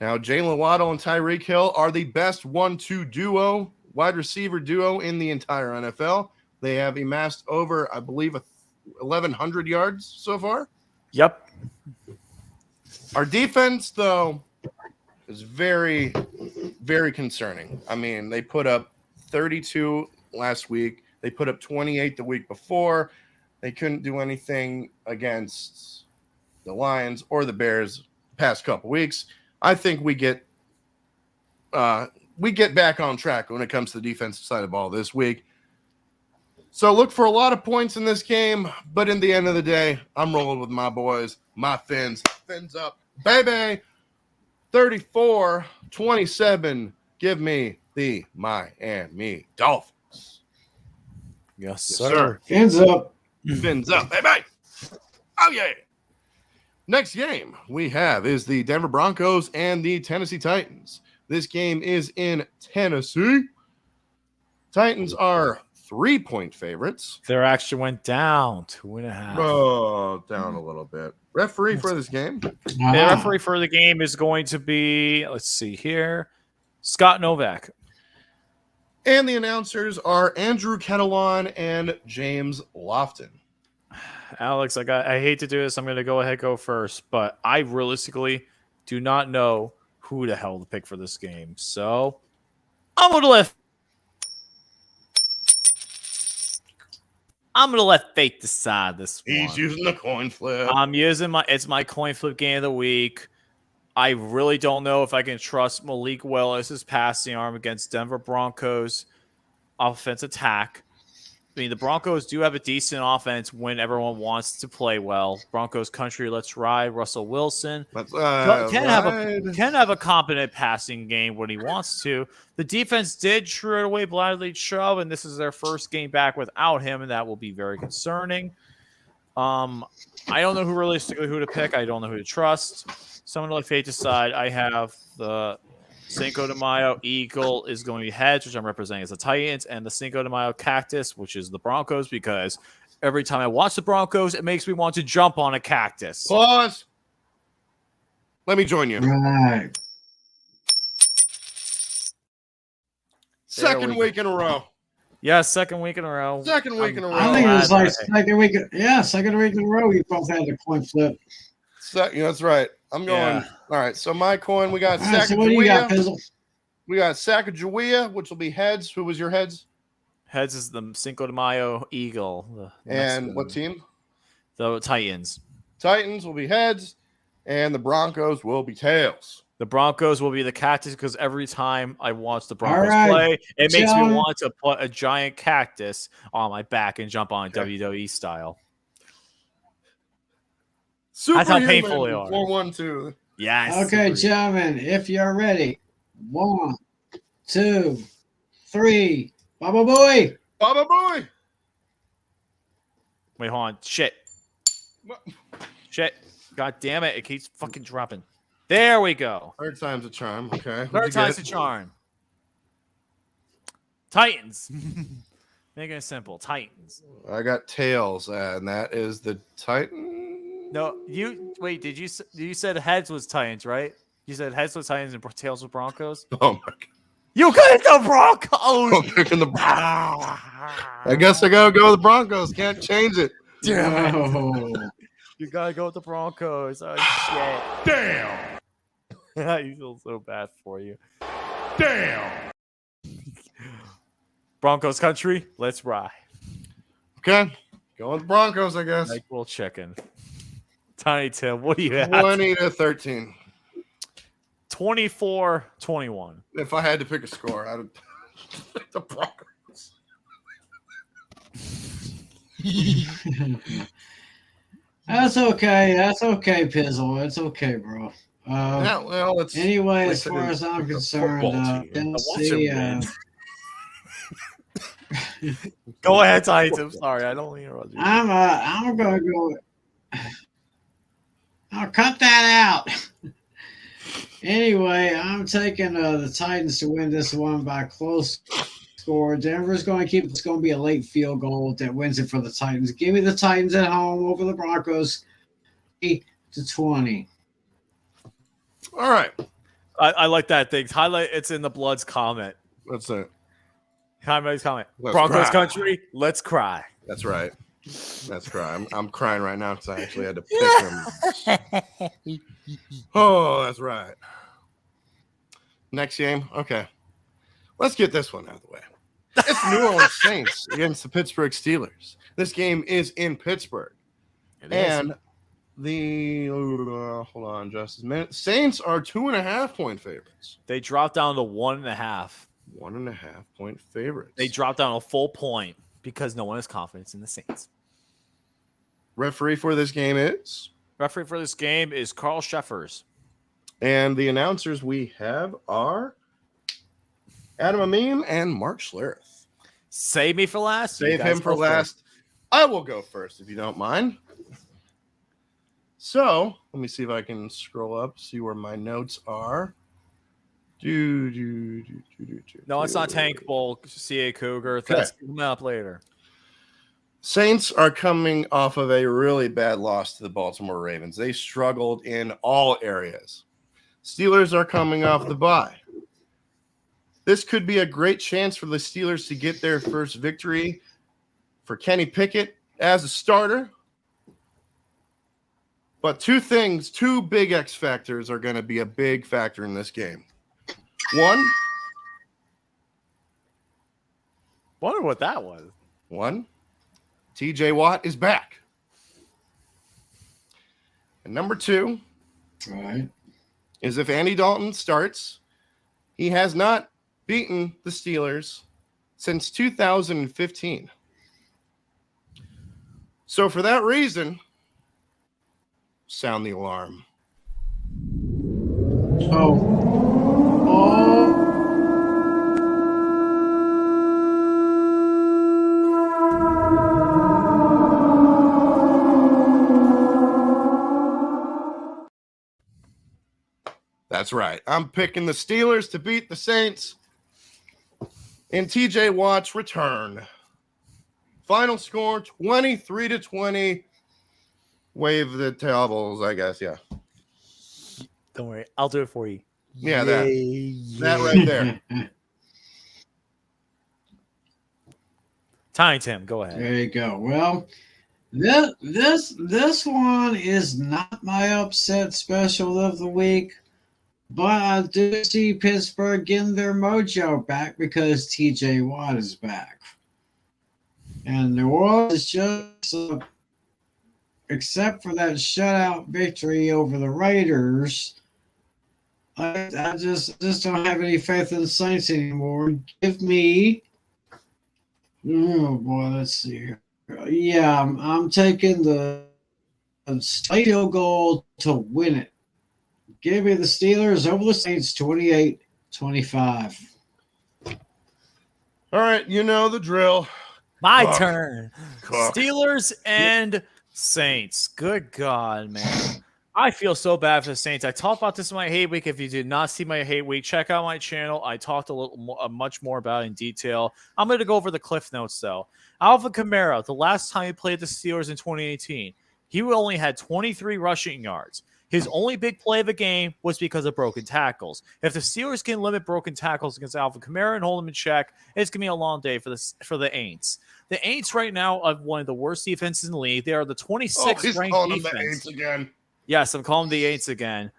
Now, Jalen Waddle and Tyreek Hill are the best 1-2 duo, wide receiver duo in the entire NFL. They have amassed over, I believe, 1,100 yards so far. Yep. Our defense, though, is very, very concerning. I mean, they put up 32 last week. They put up 28 the week before. They couldn't do anything against the Lions or the Bears the past couple weeks. I think we get back on track when it comes to the defensive side of the ball this week. So look for a lot of points in this game, but in the end of the day, I'm rolling with my boys, my Fins. Fins up, baby. 34-27. Give me the Miami Dolphins. Yes, sir. Fins up. Fins up, baby. Oh, yeah. Next game we have is the Denver Broncos and the Tennessee Titans. This game is in Tennessee. Titans are 3-point favorites. Their action went down 2.5. Oh, down a little bit. Referee for this game. The referee for the game is going to be, let's see here, Scott Novak. And the announcers are Andrew Catalan and James Lofton. Alex, I hate to do this. I'm going to go first, but I realistically do not know who the hell to pick for this game. So I'm going to let fate decide this one. He's using the coin flip. I'm using it's my coin flip game of the week. I really don't know if I can trust Malik Willis's passing arm against Denver Broncos offense attack. I mean, the Broncos do have a decent offense when everyone wants to play well. Broncos country, let's ride. Russell Wilson can have a competent passing game when he wants to. The defense did shred away Bradley Chubb, and this is their first game back without him, and that will be very concerning. I don't know who to pick. I don't know who to trust. Someone like fate decide. I have the Cinco de Mayo Eagle is going to be heads, which I'm representing as the Titans, and the Cinco de Mayo Cactus, which is the Broncos, because every time I watch the Broncos, it makes me want to jump on a cactus. Pause. Let me join you. Right. Second week in a row. Yeah, second week in a row. Second week in a row. I think it was like second week in a row. We both had the coin flip. That's right. I'm going. Yeah. All right. So my coin, we got All right, so what do you got, Sacagawea. Pizzle? We got Sacagawea, which will be heads. Who was your heads? Heads is the Cinco de Mayo Eagle. The And Mexican. what team? The Titans. Titans will be heads, and the Broncos will be tails. The Broncos will be the cactus because every time I watch the Broncos right, play, it makes me John. want to put a giant cactus on my back and jump on Okay. WWE style. That's how painful they are. 4-1-2. Yes. Okay, gentlemen, if you're ready. 1, 2, 3. Baba boy. Baba boy. Wait, hold on. Shit. What? Shit. God damn it. It keeps fucking dropping. There we go. Third time's a charm. Okay. Third time's the charm. Titans. Making it simple. Titans. I got tails, and that is the Titan. No, you wait. Did you said heads was Titans, right? You said heads was Titans and tails was Broncos. Oh my god. You got the Broncos. I'm picking the Broncos. I guess I gotta go with the Broncos. Can't change it. Damn it. Oh. You gotta go with the Broncos. Oh shit. Damn. I feel so bad for you. Damn. Broncos country, let's ride. Okay. Go with the Broncos, I guess. Like little chicken. Tiny Tim, what do you have? 20-13. 24-21. If I had to pick a score, I'd pick the Broncos. That's okay. That's okay, Pizzle. It's okay, bro. Yeah, well, it's Anyway, at as least far it as I'm is a concerned, football team. Tennessee, Go ahead, Tiny Tim. Sorry, I don't interrupt you. I'm gonna go. I'll cut that out. Anyway, I'm taking the Titans to win this one by close score. Denver's going to keep. It's going to be a late field goal that wins it for the Titans. Give me the Titans at home over the Broncos, 8-20. All right. I like that thing. Highlight. It's in the Bloods comment. That's it. Highlight's comment. Let's Broncos cry. country, let's cry. That's right. That's right. I'm crying right now because I actually had to pick them. Oh, that's right. Next game. Okay. Let's get this one out of the way. It's New Orleans Saints against the Pittsburgh Steelers. This game is in Pittsburgh. And the hold on just a minute. Saints are 2.5-point favorites. They dropped down to 1.5. 1.5-point favorites. They dropped down a full point because no one has confidence in the Saints. Referee for this game is, Referee for this game is Carl Sheffers. and the announcers we have are Adam Amin and Mark Schlereth. Save me for last. You Save guys him for go last. first. I will go first if you don't mind. So let me see if I can scroll up, see where my notes are. No, it's not Tank Bowl, CA Cougar. Okay. That's coming up later. Saints are coming off of a really bad loss to the Baltimore Ravens. They struggled in all areas. Steelers are coming off the bye. This could be a great chance for the Steelers to get their first victory for Kenny Pickett as a starter. But two big X factors are going to be a big factor in this game. Wonder what that was. One, TJ Watt is back. And number two All right. is if Andy Dalton starts, he has not beaten the Steelers since 2015. So for that reason, sound the alarm. Oh. That's right. I'm picking the Steelers to beat the Saints in TJ Watt's return. Final score 23-20. Wave the tables, I guess. Yeah. Don't worry. I'll do it for you. Yeah, that right there. Tiny Tim, go ahead. There you go. Well, this one is not my upset special of the week, but I do see Pittsburgh getting their mojo back because TJ Watt is back. And New Orleans is just, except for that shutout victory over the Raiders, I just don't have any faith in the Saints anymore. Give me, oh boy, let's see here. Yeah, I'm taking the field goal to win it. Give me the Steelers over the Saints 28-25. All right, you know the drill. My turn. Cook. Steelers and Saints. Good God, man. I feel so bad for the Saints. I talked about this in my hate week. If you did not see my hate week, check out my channel. I talked a little more, much more about it in detail. I'm going to go over the cliff notes, though. Alvin Kamara, the last time he played the Steelers in 2018, he only had 23 rushing yards. His only big play of the game was because of broken tackles. If the Steelers can limit broken tackles against Alvin Kamara and hold him in check, it's going to be a long day for the Aints. The Aints right now are one of the worst defenses in the league. They are the 26th ranked defense. The Aints again. Yes, I'm calling the Aints again.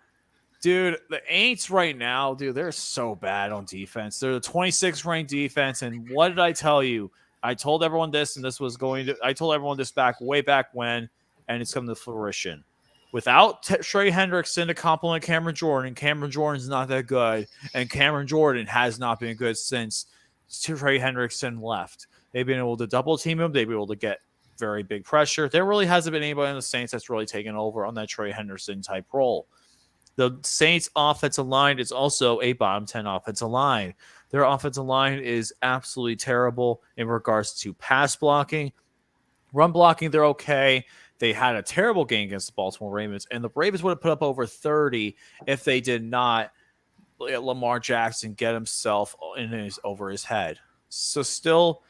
Dude, the Aints right now, dude, they're so bad on defense. They're the 26th ranked defense. And what did I tell you? I told everyone this, and I told everyone this way back when, and it's come to fruition. Without Trey Hendrickson to complement Cameron Jordan's not that good, and Cameron Jordan has not been good since Trey Hendrickson left. They've been able to double team him. They've been able to get very big pressure. There really hasn't been anybody on the Saints that's really taken over on that Trey Henderson type role. The Saints offensive line is also a bottom 10 offensive line. Their offensive line is absolutely terrible in regards to pass blocking. Run blocking, they're okay. They had a terrible game against the Baltimore Ravens, and the Ravens would have put up over 30 if they did not let Lamar Jackson get himself over his head. So still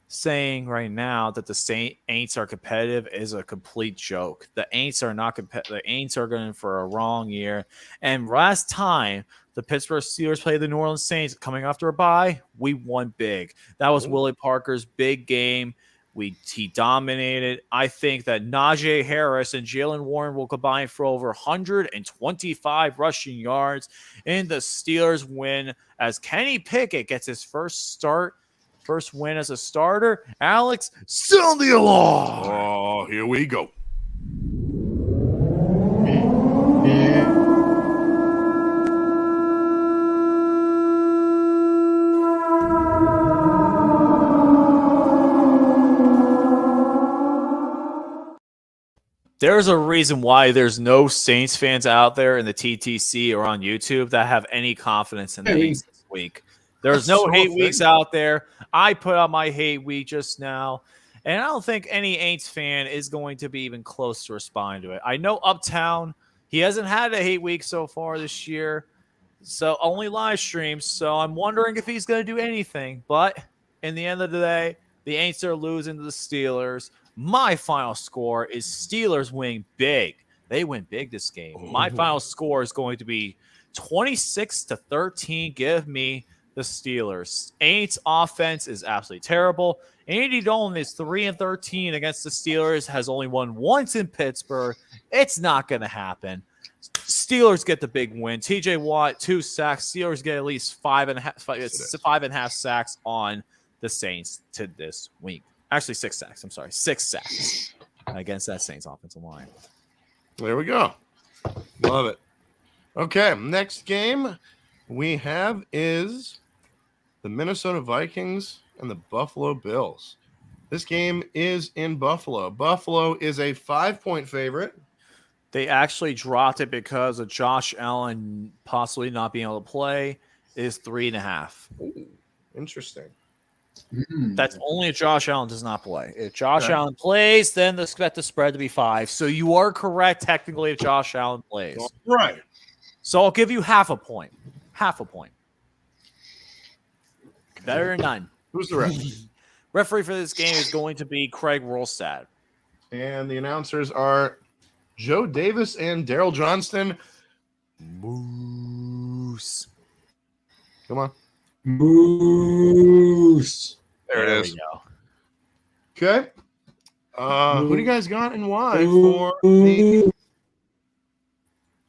saying right now that the Aints are competitive is a complete joke. The Aints are not competitive. The Aints are going for a wrong year. And last time the Pittsburgh Steelers played the New Orleans Saints coming after a bye, we won big. That was Willie Parker's big game. He dominated. I think that Najee Harris and Jalen Warren will combine for over 125 rushing yards, and the Steelers win as Kenny Pickett gets his first win as a starter. Alex, sound the alarm. Oh, here we go. There's a reason why there's no Saints fans out there in the TTC or on YouTube that have any confidence in the Saints this week. There's no hate weeks out there. I put out my hate week just now, and I don't think any Aints fan is going to be even close to responding to it. I know Uptown, he hasn't had a hate week so far this year, so only live streams, so I'm wondering if he's going to do anything. But in the end of the day, the Aints are losing to the Steelers. My final score is Steelers winning big. They win big this game. My final score is going to be 26-13. Give me the Steelers. Aints offense is absolutely terrible. Andy Dalton is 3-13 against the Steelers, has only won once in Pittsburgh. It's not going to happen. Steelers get the big win. TJ Watt, 2 sacks. Steelers get at least 5.5 sacks on the Saints to this week. Actually, 6 sacks. I'm sorry. 6 sacks against that Saints offensive line. There we go. Love it. Okay, next game we have is the Minnesota Vikings and the Buffalo Bills. This game is in Buffalo. Buffalo is a 5-point favorite. They actually dropped it because of Josh Allen possibly not being able to play. It is 3.5. Ooh, interesting. That's only if Josh Allen does not play. If Josh Allen plays, then expect the spread to be 5. So you are correct technically if Josh Allen plays. Right. So I'll give you half a point. Half a point. Better than none. Who's the ref? Referee for this game is going to be Craig Rolstad. And the announcers are Joe Davis and Daryl Johnston. Moose. Come on. Moose. There it is. We go. Okay. Who do you guys got and why for the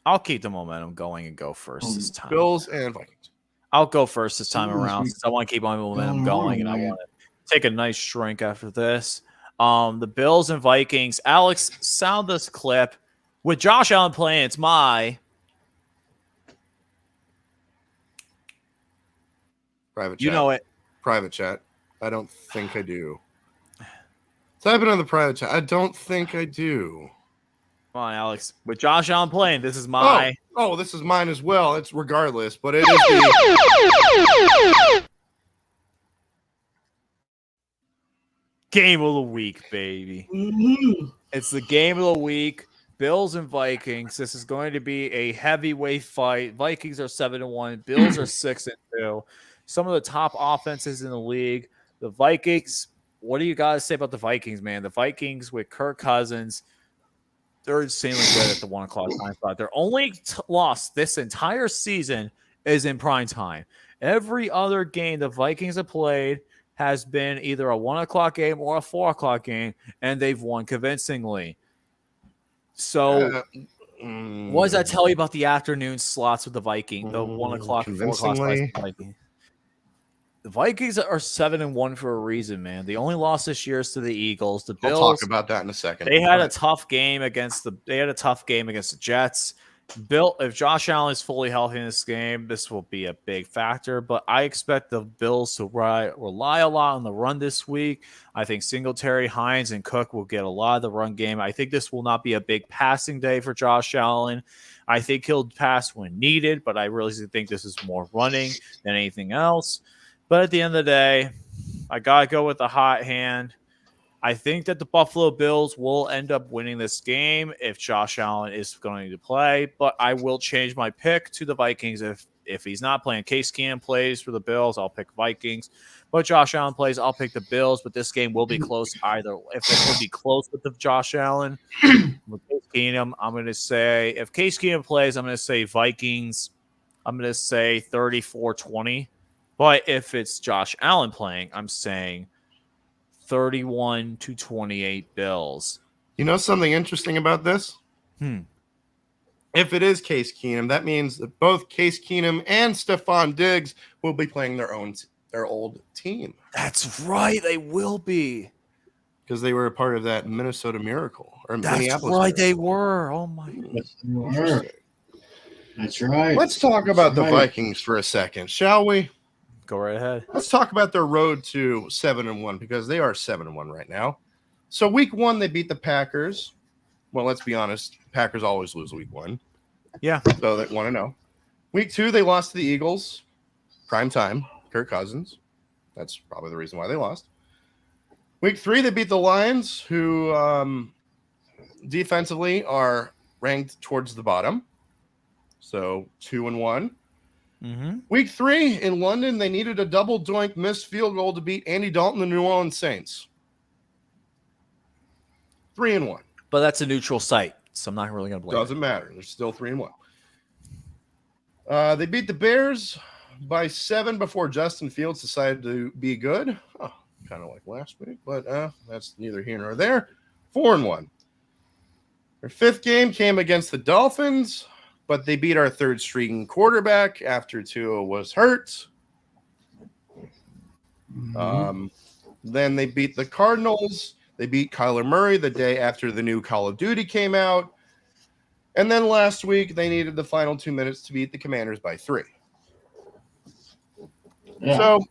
I'll keep the momentum going and go first this time. Bills and Vikings? I'll go first this time around since I want to keep my momentum going and I want to take a nice drink after this. The Bills and Vikings. Alex, sound this clip. With Josh Allen playing, it's my Private chat. You know it. Private chat. I don't think I do. Type it on the private chat. I don't think I do. Come on, Alex. With Josh Allen playing, this is my. Oh, this is mine as well. It's regardless, but it is the game of the week, baby. It's the game of the week. Bills and Vikings. This is going to be a heavyweight fight. Vikings are 7-1. Bills are 6-2. Some of the top offenses in the league. The Vikings. What do you guys say about the Vikings, man? The Vikings with Kirk Cousins, they're insanely good at the 1 o'clock time slot. Their only loss this entire season is in prime time. Every other game the Vikings have played has been either a 1 o'clock game or a 4 o'clock game, and they've won convincingly. So, what does that tell you about the afternoon slots with the Vikings? The 1 o'clock, 4 o'clock slots with the Vikings. The Vikings are 7-1 for a reason, man. The only loss this year is to the Eagles. The Bills. I'll talk about that in a second. They had a tough game against the Jets. If Josh Allen is fully healthy in this game, this will be a big factor. But I expect the Bills to rely a lot on the run this week. I think Singletary, Hines, and Cook will get a lot of the run game. I think this will not be a big passing day for Josh Allen. I think he'll pass when needed, but I really think this is more running than anything else. But at the end of the day, I got to go with the hot hand. I think that the Buffalo Bills will end up winning this game if Josh Allen is going to play, but I will change my pick to the Vikings if he's not playing. Case Keenum plays for the Bills, I'll pick Vikings. But Josh Allen plays, I'll pick the Bills, but this game will be close either. If it will be close with the Josh Allen, with Case Keenum, I'm going to say, if Case Keenum plays, I'm going to say Vikings. I'm going to say 34-20. But if it's Josh Allen playing, I'm saying 31-28 Bills. You know something interesting about this? If it is Case Keenum, that means that both Case Keenum and Stephon Diggs will be playing their old team. That's right, they will be. Because they were a part of that Minnesota Miracle. Or That's Minneapolis right, Miracle. they were. Oh, my God. That's right. Let's talk about the Vikings for a second, shall we? Go right ahead. Let's talk about their road to 7-1 because they are 7-1 right now. So week 1, they beat the Packers. Well, let's be honest. Packers always lose week 1. Yeah. So they want to know. Week 2, they lost to the Eagles. Prime time. Kirk Cousins. That's probably the reason why they lost. Week 3, they beat the Lions, who defensively are ranked towards the bottom. So 2-1. Mm-hmm. Week 3 in London, they needed a double doink missed field goal to beat Andy Dalton, the New Orleans Saints. 3-1. But that's a neutral site, so I'm not really going to blame Doesn't matter. They're still 3-1. They beat the Bears by 7 before Justin Fields decided to be good. Oh, kind of like last week, but that's neither here nor there. 4-1. Their 5th game came against the Dolphins, but they beat our 3rd string quarterback after Tua was hurt. Then they beat the Cardinals. They beat Kyler Murray the day after the new Call of Duty came out. And then last week, they needed the final 2 minutes to beat the Commanders by 3. Yeah. So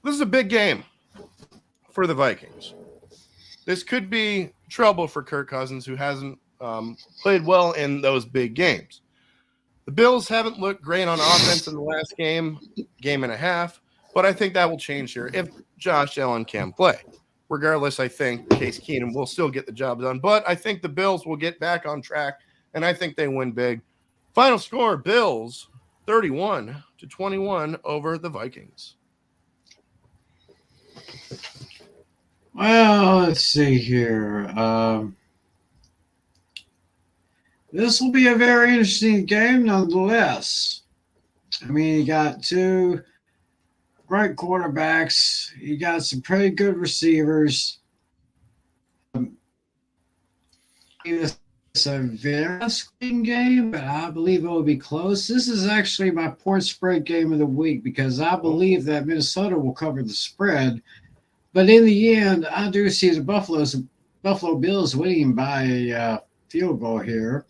this is a big game for the Vikings. This could be trouble for Kirk Cousins, who hasn't played well in those big games. The Bills haven't looked great on offense in the last game and a half, but I think that will change here if Josh Allen can play. Regardless, I think Case Keenum will still get the job done, but I think the Bills will get back on track, and I think they win big. Final score, Bills 31-21 over the Vikings. Well, let's see here. This will be a very interesting game nonetheless. I mean, you got 2 great quarterbacks. You got some pretty good receivers. It's a very interesting game, but I believe it will be close. This is actually my point spread game of the week because I believe that Minnesota will cover the spread. But in the end, I do see the Buffalo Bills winning by a field goal here.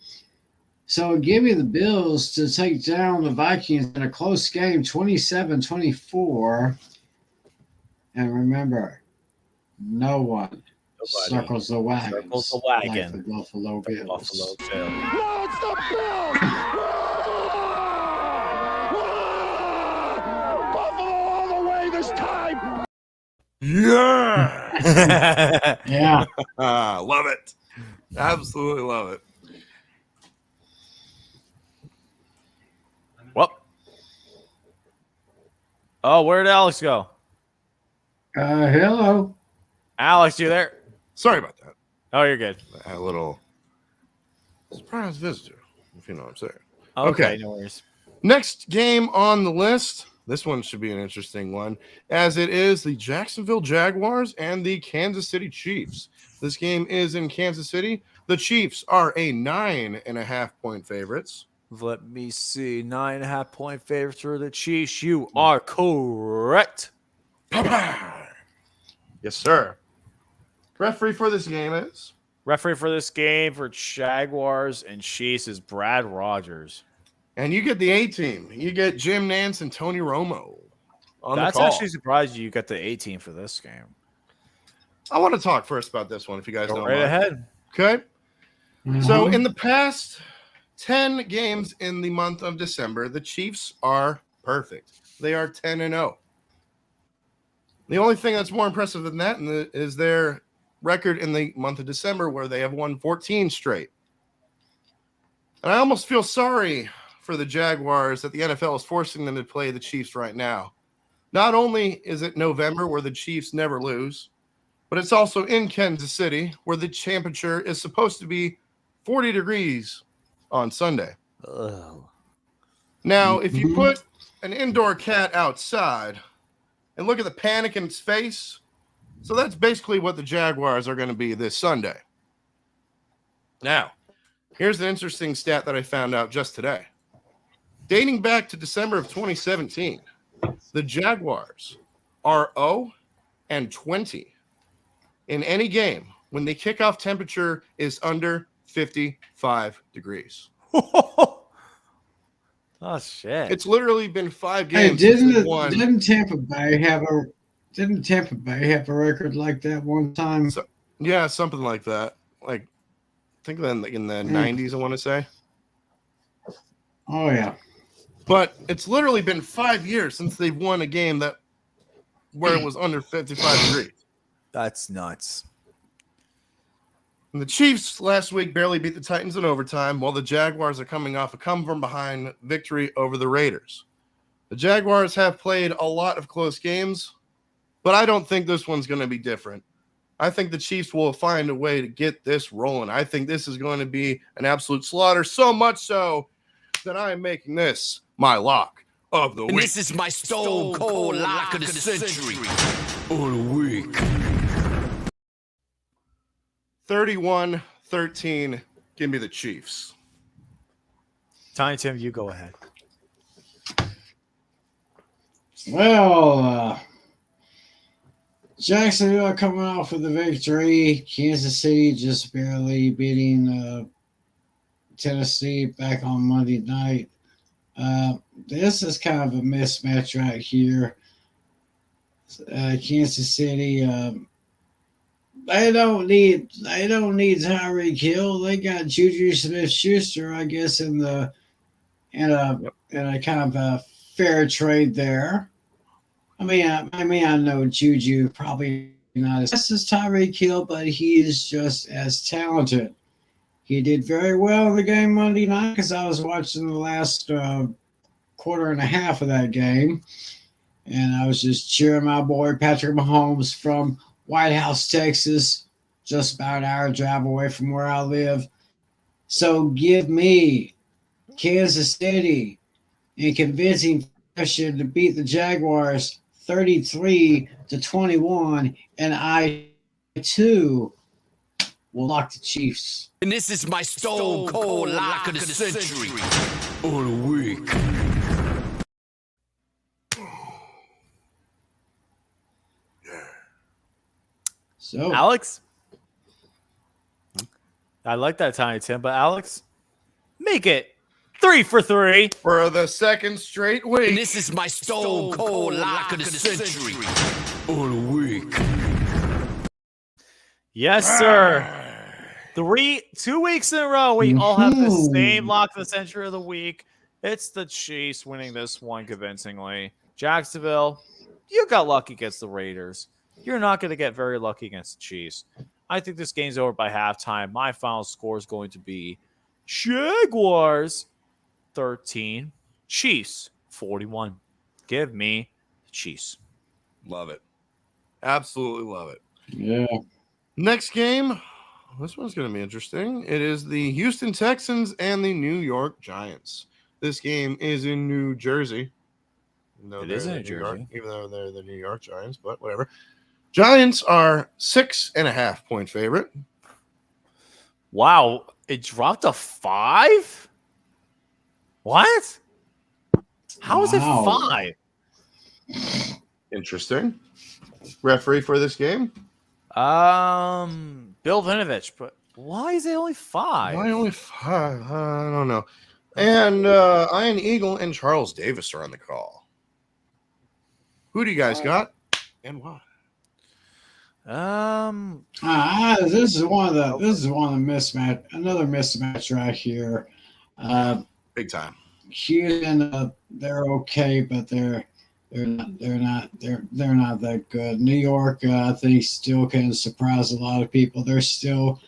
So give me the Bills to take down the Vikings in a close game, 27-24. And remember, no one circles the wagons. Circles the wagon. Like the Buffalo Bills. Buffalo Bills. No, it's the Bills! Buffalo all the way this time! Yeah. Yeah. Love it. Absolutely love it. Well. Oh, where did Alex go? Hello. Alex, you there? Sorry about that. Oh, you're good. I had a little surprise visitor, if you know what I'm saying. Okay, no worries. Next game on the list. This one should be an interesting one, as it is the Jacksonville Jaguars and the Kansas City Chiefs. This game is in Kansas City. The Chiefs are a 9.5-point favorites. Let me see. 9.5-point favorites for the Chiefs. You are correct. Yes, sir. Referee for this game is? Referee for this game for Jaguars and Chiefs is Brad Rogers. And you get the A team. You get Jim Nance and Tony Romo on That's the call. actually surprised you got the A team for this game. I want to talk first about this one, if you guys Go don't right mind. ahead. Okay. Mm-hmm. So in the past 10 games in the month of December, the Chiefs are perfect. They are 10-0. The only thing that's more impressive than that is their record in the month of December, where they have won 14 straight. And I almost feel sorry for the Jaguars that the NFL is forcing them to play the Chiefs right now. Not only is it November, where the Chiefs never lose, but it's also in Kansas City, where the temperature is supposed to be 40 degrees on Sunday. Ugh. Now, if you put an indoor cat outside and look at the panic in its face, so that's basically what the Jaguars are going to be this Sunday. Now, here's an interesting stat that I found out just today. Dating back to December of 2017, the Jaguars are 0-20 in any game when the kickoff temperature is under 55 degrees. Oh shit! It's literally been 5 Hey, games since they won. didn't Tampa Bay have a record like that one time? Yeah, something like that. Like, I think then in the 90s, I want to say. Oh yeah. But it's literally been 5 years since they've won a game where it was under 55 degrees. That's nuts. And the Chiefs last week barely beat the Titans in overtime, while the Jaguars are coming off a come-from-behind victory over the Raiders. The Jaguars have played a lot of close games, but I don't think this one's going to be different. I think the Chiefs will find a way to get this rolling. I think this is going to be an absolute slaughter, so much so that I am making this my lock of the week. This is my stone cold lock of the century. Or the week. 31-13. Give me the Chiefs. Tiny Tim, you go ahead. Well, Jacksonville coming off with the victory. Kansas City just barely beating Tennessee back on Monday night. This is kind of a mismatch right here. Kansas City, they don't need Tyreek Hill. They got Juju Smith-Schuster, I guess, in a kind of a fair trade there. I mean, I know Juju probably not as fast as Tyreek Hill, but he is just as talented. He did very well in the game Monday night because I was watching the last quarter and a half of that game, and I was just cheering my boy Patrick Mahomes from White House, Texas, just about an hour drive away from where I live. So give me Kansas City in convincing fashion to beat the Jaguars 33-21, and I too will lock the Chiefs. And this is my stone cold lock of the century. Or the week. So, Alex, I like that Tiny Tim, but Alex, make it 3 for 3 for the second straight week. And this is my stone cold lock of the century. Or the week. Yes, sir. 2 weeks in a row, we all have the same lock of the century of the week. It's the Chiefs winning this one convincingly. Jacksonville, you got lucky against the Raiders. You're not going to get very lucky against the Chiefs. I think this game's over by halftime. My final score is going to be Jaguars 13, Chiefs 41. Give me the Chiefs. Love it. Absolutely love it. yeah. Next game. This one's going to be interesting. It is the Houston Texans and the New York Giants. This game is in New Jersey. It is in New Jersey. Even though they're the New York Giants, but whatever. Giants are 6.5 point favorite. Wow, it dropped to 5? What? How is it 5? Interesting. Referee for this game? Bill Vinovich, but why is it only 5? Why only 5? I don't know. And Ian Eagle and Charles Davis are on the call. Who do you guys got and why? This is one of the mismatch. Another mismatch right here. Big time. Houston, they're okay, but they're not that good. New York, I think, still can surprise a lot of people. They're still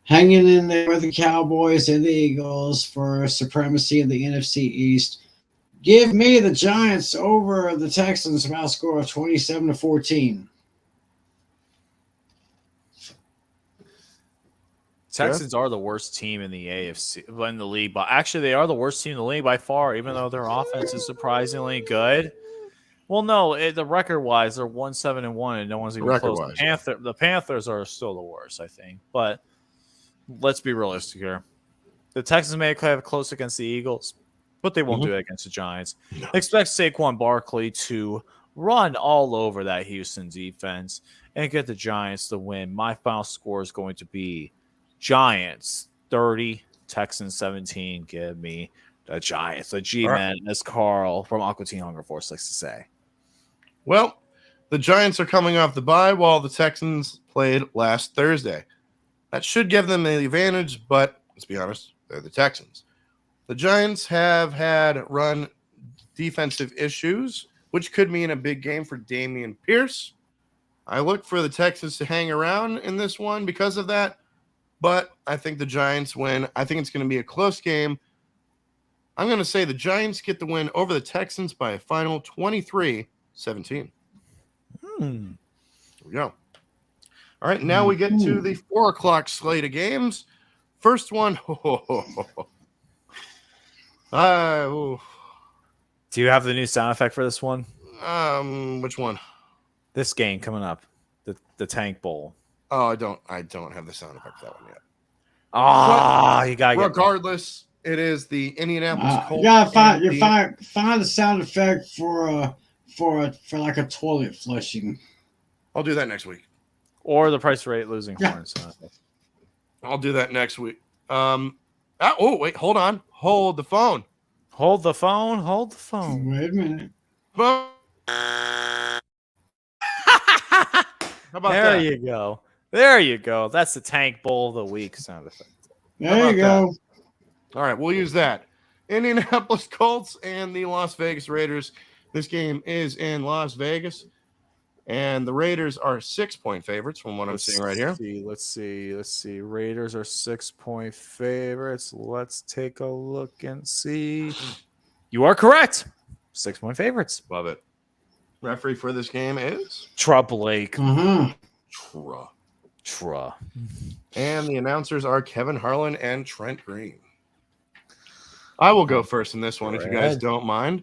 hanging in there with the Cowboys and the Eagles for supremacy in the NFC East. Give me the Giants over the Texans by a score of 27-14. Texans are the worst team in the AFC, in the league, but actually they are the worst team in the league by far, even though their offense is surprisingly good. Well, no, the record-wise, they're 1-7-1, and no one's even close. The Panthers are still the worst, I think. But let's be realistic here. The Texans may have close against the Eagles, but they won't do it against the Giants. No. Expect Saquon Barkley to run all over that Houston defense and get the Giants the win. My final score is going to be Giants 30, Texans 17. Give me the Giants. The G-Man, as Carl from Aqua Teen Hunger Force likes to say. Well, the Giants are coming off the bye while the Texans played last Thursday. That should give them the advantage, but let's be honest, they're the Texans. The Giants have had run defensive issues, which could mean a big game for Dameon Pierce. I look for the Texans to hang around in this one because of that, but I think the Giants win. I think it's going to be a close game. I'm going to say the Giants get the win over the Texans by a final 23-17. There we go. All right, now we get to the 4 o'clock slate of games. First one. Do you have the new sound effect for this one? Which one? This game coming up, the Tank Bowl. Oh, I don't have the sound effect for that one yet. You gotta get. Regardless, it is the Indianapolis Colts. You gotta find a sound effect for like a toilet flushing. I'll do that next week. Or the Price Rate losing horns. I'll do that next week. Wait, hold on. Hold the phone. Hold the phone. Hold the phone. Wait a minute. How about there that? you go. There you go. That's the Tank Bowl of the week sound effect. There you go. All right, we'll use that. Indianapolis Colts and the Las Vegas Raiders. This game is in Las Vegas, and the Raiders are 6-point favorites from what I'm seeing right here. Let's see. Raiders are 6-point favorites. Let's take a look and see. You are correct. 6-point favorites. Love it. Referee for this game is Tra Blake. Tra. And the announcers are Kevin Harlan and Trent Green. I will go first in this one if you guys don't mind.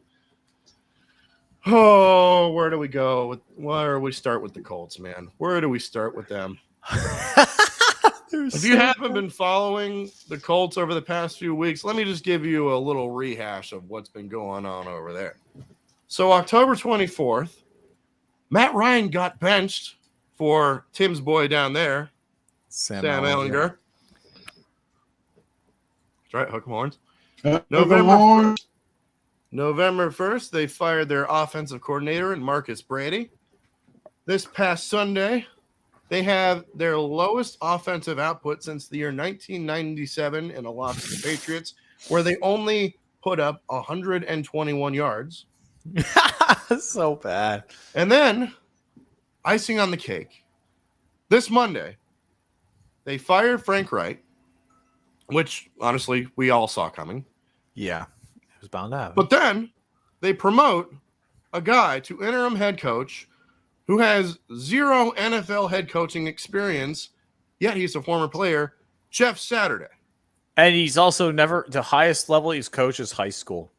Oh, where do we go? Where do we start with the Colts, man? Where do we start with them? If you haven't been following the Colts over the past few weeks, let me just give you a little rehash of what's been going on over there. So October 24th, Matt Ryan got benched for Tim's boy down there, Sam Ehlinger. That's right, hook 'em horns. November 1st, they fired their offensive coordinator and Marcus Brady. This past Sunday, they have their lowest offensive output since the year 1997 in a loss to the Patriots, where they only put up 121 yards. So bad. And then, icing on the cake, this Monday, they fired Frank Reich, which, honestly, we all saw coming. Yeah, it was bound to happen. But then, they promote a guy to interim head coach who has zero NFL head coaching experience, yet he's a former player, Jeff Saturday. And he's also never, the highest level he's coached is high school.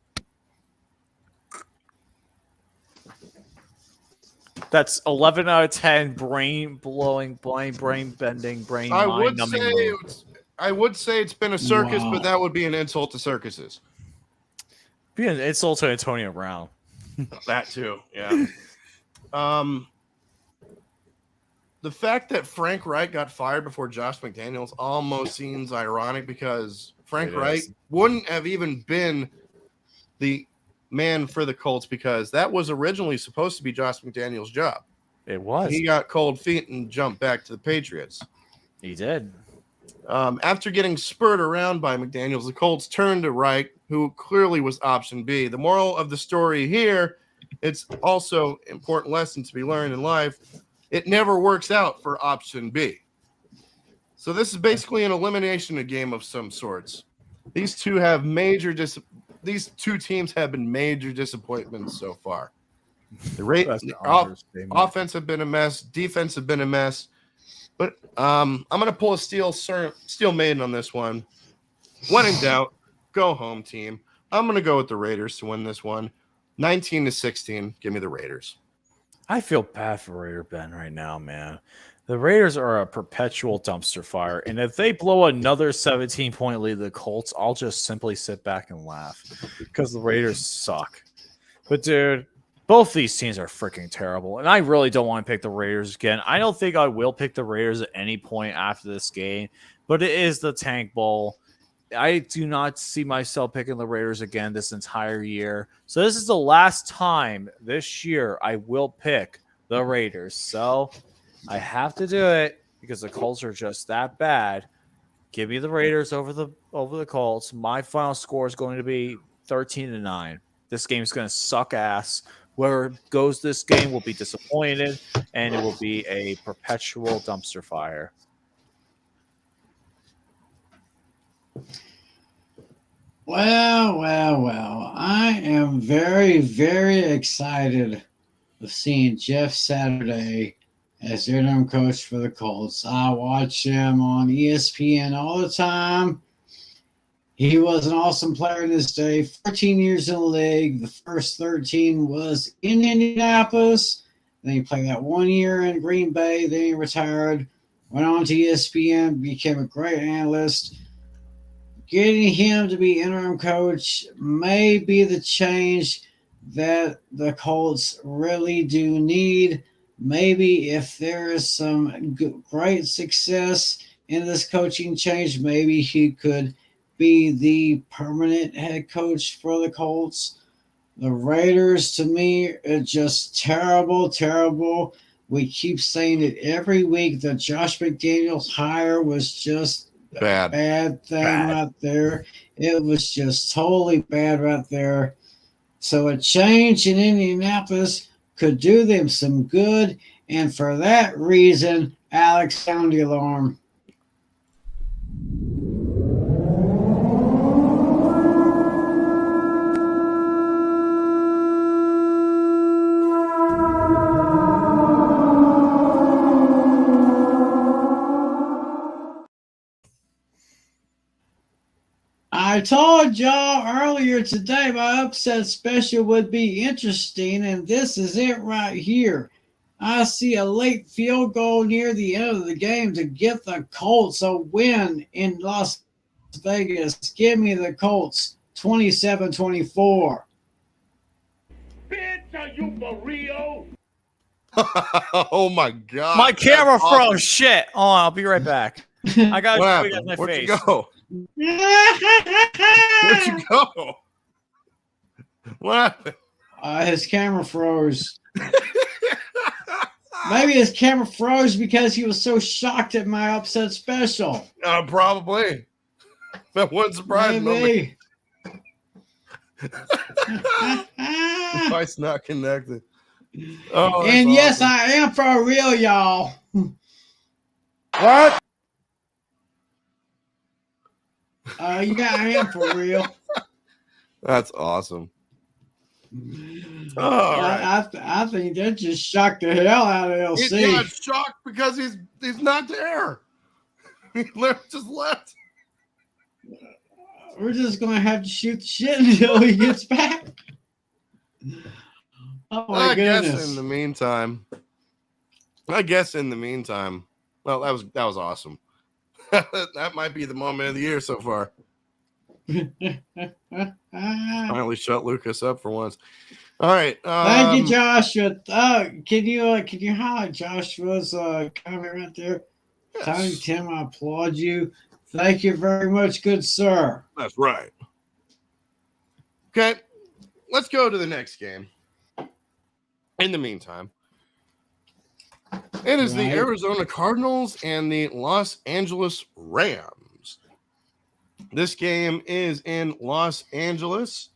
That's 11 out of 10 brain-blowing, brain-bending, mind-numbing. I would say it's been a circus, but that would be an insult to circuses. Be an insult to Antonio Brown. That too, yeah. The fact that Frank Reich got fired before Josh McDaniels almost seems ironic because Frank Reich wouldn't have even been the man for the Colts because that was originally supposed to be Josh McDaniels' job. It was. He got cold feet and jumped back to the Patriots. He did. After getting spurred around by McDaniels, the Colts turned to Reich, who clearly was option B. The moral of the story here, it's also an important lesson to be learned in life. It never works out for option B. So this is basically an elimination game of some sorts. These two teams have been major disappointments so far. The offense have been a mess, defense have been a mess. But I'm going to pull a steel maiden on this one. When in doubt, go home team. I'm going to go with the Raiders to win this one. 19-16. Give me the Raiders. I feel bad for Raider Ben right now, man. The Raiders are a perpetual dumpster fire. And if they blow another 17-point lead to the Colts, I'll just simply sit back and laugh because the Raiders suck. But, dude, both these teams are freaking terrible. And I really don't want to pick the Raiders again. I don't think I will pick the Raiders at any point after this game. But it is the Tank Bowl. I do not see myself picking the Raiders again this entire year. So this is the last time this year I will pick the Raiders. So I have to do it because the Colts are just that bad. Give me the Raiders over the Colts. My final score is going to be 13-9. This game is going to suck ass. Whoever goes this game will be disappointed, and it will be a perpetual dumpster fire. Well. I am very, very excited of seeing Jeff Saturday as interim coach for the Colts. I watch him on ESPN all the time. He was an awesome player in his day. 14 years in the league. The first 13 was in Indianapolis. Then he played that 1 year in Green Bay. Then he retired. Went on to ESPN. Became a great analyst. Getting him to be interim coach may be the change that the Colts really do need. Maybe if there is some great success in this coaching change, maybe he could be the permanent head coach for the Colts. The Raiders, to me, are just terrible. We keep saying it every week that Josh McDaniels' hire was just bad thing right there. It was just totally bad right there. So a change in Indianapolis could do them some good. And for that reason, Alex, sound the alarm. I told y'all earlier today my upset special would be interesting, and this is it right here. I see a late field goal near the end of the game to get the Colts a win in Las Vegas. Give me the Colts 27-24. Bitch, are you for real? Oh my god! My camera That's awesome. froze. Shit. Oh, I'll be right back. I got What to happened? get my Where'd face. you go? Where'd you go? What happened? His camera froze. Maybe his camera froze because he was so shocked at my upset special. Probably. That wouldn't surprise me. Maybe. Device not connected. Oh, that's And yes, awesome. I am for real, y'all. What? Yeah, I am for real. That's awesome. All right. I think that just shocked the hell out of LC. He got shocked because he's not there. He just left. We're just gonna have to shoot the shit until he gets back. Oh my I goodness! guess in the meantime, well, that was awesome. That might be the moment of the year so far. Finally shut Lucas up for once. All right. Thank you, Joshua. Can you highlight Joshua's comment right there? Yes. Tiny Tim, I applaud you. Thank you very much, good sir. That's right. Okay, let's go to the next game. In the meantime, it is the Right. Arizona Cardinals and the Los Angeles Rams. This game is in Los Angeles.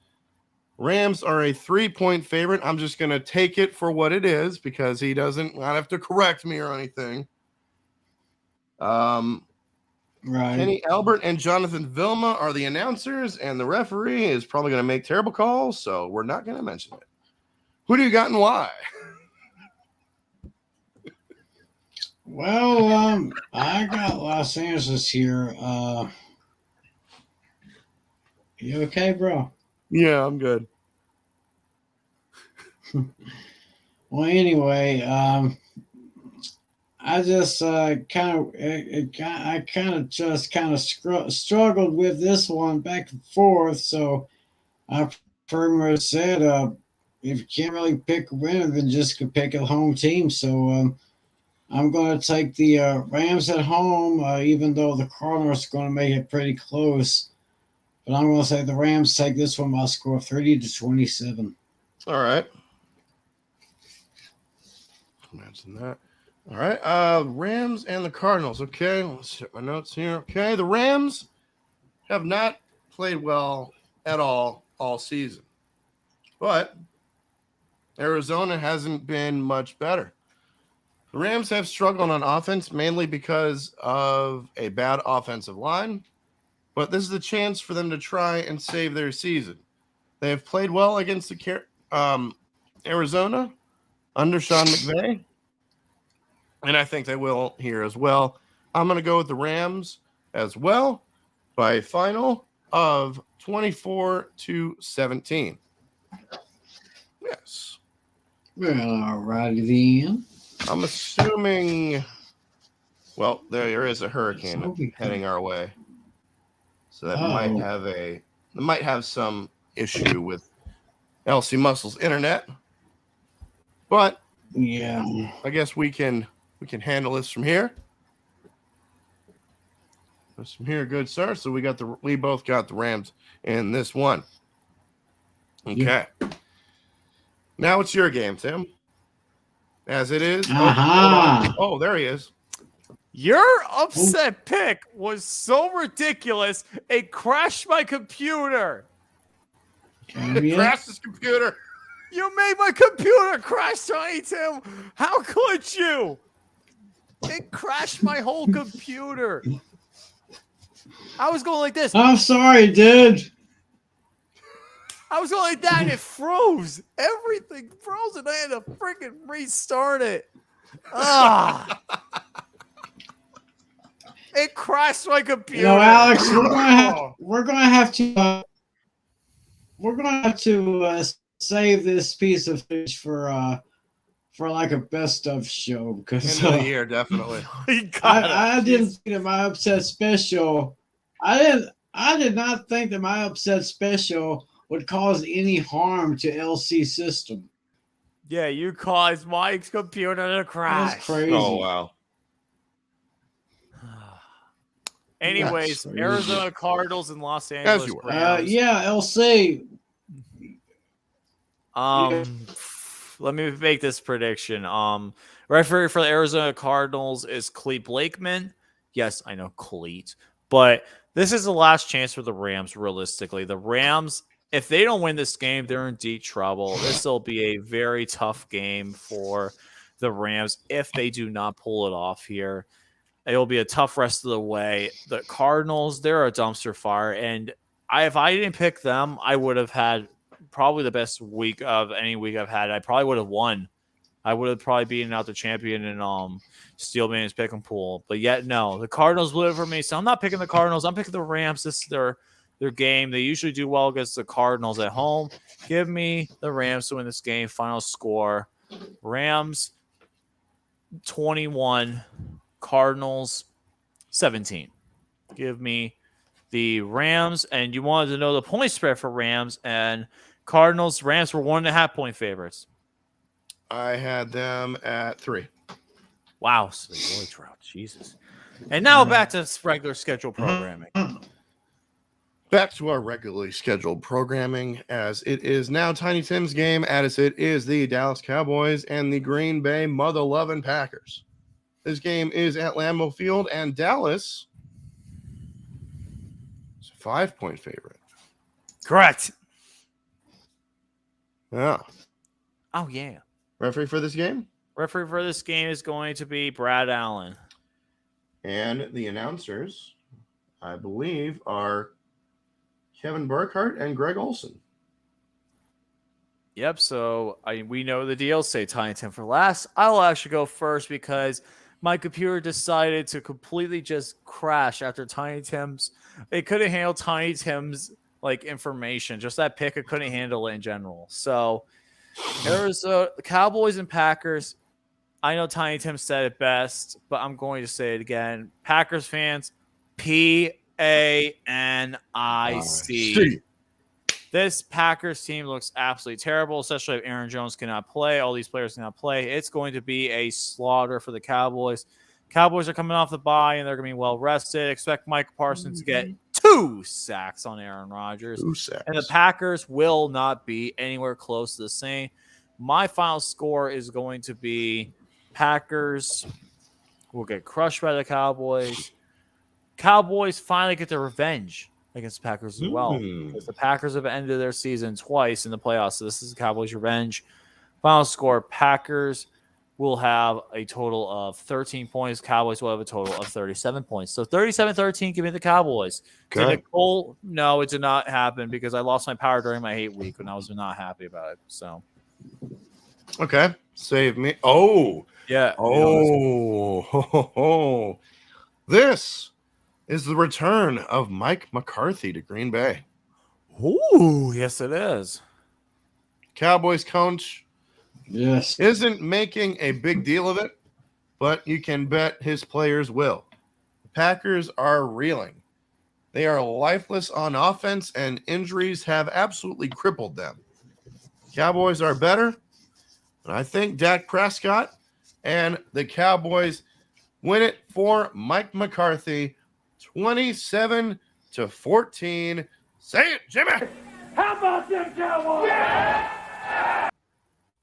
Rams are a 3-point favorite. I'm just going to take it for what it is because he doesn't not have to correct me or anything. Right. Kenny Albert and Jonathan Vilma are the announcers, and the referee is probably going to make terrible calls, so we're not going to mention it. Who do you got and why? Well, I got Los Angeles here. You okay, bro? Yeah, I'm good. Well, anyway, I just struggled with this one back and forth. So I pretty much said, if you can't really pick a winner, then just pick a home team. So I'm going to take the Rams at home, even though the Cardinals are going to make it pretty close. But I'm going to say the Rams take this one by a score of 30-27. All right. Imagine that. All right. Rams and the Cardinals. Okay, let's check my notes here. Okay, the Rams have not played well at all season. But Arizona hasn't been much better. The Rams have struggled on offense mainly because of a bad offensive line, but this is a chance for them to try and save their season. They have played well against the Arizona under Sean McVay, and I think they will here as well. I'm going to go with the Rams as well by a final of 24-17. Yes. Well, all righty then. I'm assuming, well, there is a hurricane heading our way. So that might have some issue with LC Muscle's internet. But yeah, I guess we can handle this from here. This from here, good sir. So we both got the Rams in this one. Okay. Yeah. Now it's your game, Tim. As it is. Uh-huh. Oh, there he is. Your upset pick was so ridiculous, it crashed my computer. It crashed his computer. You made my computer crash, Tiny Tim. How could you? It crashed my whole computer. I was going like this. I'm sorry, dude. I was going like that, and it froze. Everything froze, and I had to freaking restart it. Ah. It crashed my computer. You know, Alex, we're gonna have to save this piece of fish for for like a best of show because End of the year, definitely. I didn't think that my upset special. I did not think that my upset special would cause any harm to LC system. Yeah, you caused Mike's computer to crash. That's crazy. Oh wow. Anyways, That's crazy. Arizona Cardinals and Los Angeles you were. Rams. Yeah, LC. Let me make this prediction. Referee for the Arizona Cardinals is Clete Blakeman. Yes, I know Clete, but this is the last chance for the Rams. Realistically, the Rams, if they don't win this game, they're in deep trouble. This will be a very tough game for the Rams if they do not pull it off here. It will be a tough rest of the way. The Cardinals, they're a dumpster fire, and if I didn't pick them, I would have had probably the best week of any week I've had. I probably would have won. I would have probably beaten out the champion in Steelman's pick and pool. But yet, no. The Cardinals blew it for me, so I'm not picking the Cardinals. I'm picking the Rams. This is their game. They usually do well against the Cardinals at home. Give me the Rams to win this game. Final score, Rams 21, Cardinals 17. Give me the Rams. And you wanted to know the point spread for Rams and Cardinals. Rams were 1.5 point favorites. I had them at 3. Wow, so they really dropped. Jesus. And now back to regular schedule programming. Back to our regularly scheduled programming, as it is now Tiny Tim's game, as it is the Dallas Cowboys and the Green Bay mother-loving Packers. This game is at Lambeau Field, and Dallas is a 5-point favorite. Correct. Yeah. Oh, yeah. Referee for this game? Referee for this game is going to be Brad Allen. And the announcers, I believe, are Kevin Burkhardt and Greg Olson. Yep, so we know the deal. Say Tiny Tim for last. I'll actually go first because my computer decided to completely just crash after Tiny Tim's. It couldn't handle Tiny Tim's information. Just that pick, it couldn't handle it in general. So Arizona, Cowboys and Packers. I know Tiny Tim said it best, but I'm going to say it again. Packers fans, PANIC. This Packers team looks absolutely terrible, especially if Aaron Jones cannot play. All these players cannot play. It's going to be a slaughter for the Cowboys. Cowboys are coming off the bye, and they're going to be well rested. Expect Mike Parsons to get 2 sacks on Aaron Rodgers. 2 sacks. And the Packers will not be anywhere close to the same. My final score is going to be Packers will get crushed by the Cowboys. Cowboys finally get their revenge against the Packers as well. Because the Packers have ended their season twice in the playoffs. So this is the Cowboys' revenge. Final score, Packers will have a total of 13 points. Cowboys will have a total of 37 points. So 37-13, give me the Cowboys. Okay. Did Nicole? No, it did not happen because I lost my power during my hate week and I was not happy about it. So. Okay. Save me. Oh. Yeah. Oh. This is the return of Mike McCarthy to Green Bay. Ooh, yes, it is. Cowboys coach Yes. isn't making a big deal of it, but you can bet his players will. The Packers are reeling. They are lifeless on offense, and injuries have absolutely crippled them. Cowboys are better, but I think Dak Prescott and the Cowboys win it for Mike McCarthy, 27-14. Say it, Jimmy. How about them Cowboys? Yeah!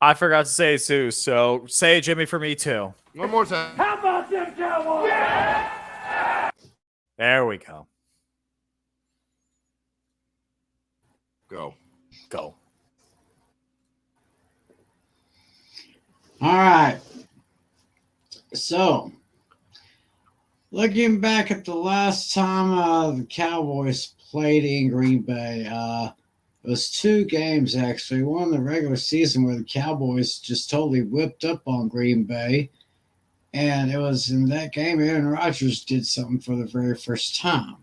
I forgot to say it too, so say it, Jimmy, for me too. One more time. How about them Cowboys? Yeah! There we go. Go. All right. So, looking back at the last time the Cowboys played in Green Bay, it was 2 games actually. One in the regular season where the Cowboys just totally whipped up on Green Bay. And it was in that game Aaron Rodgers did something for the very first time.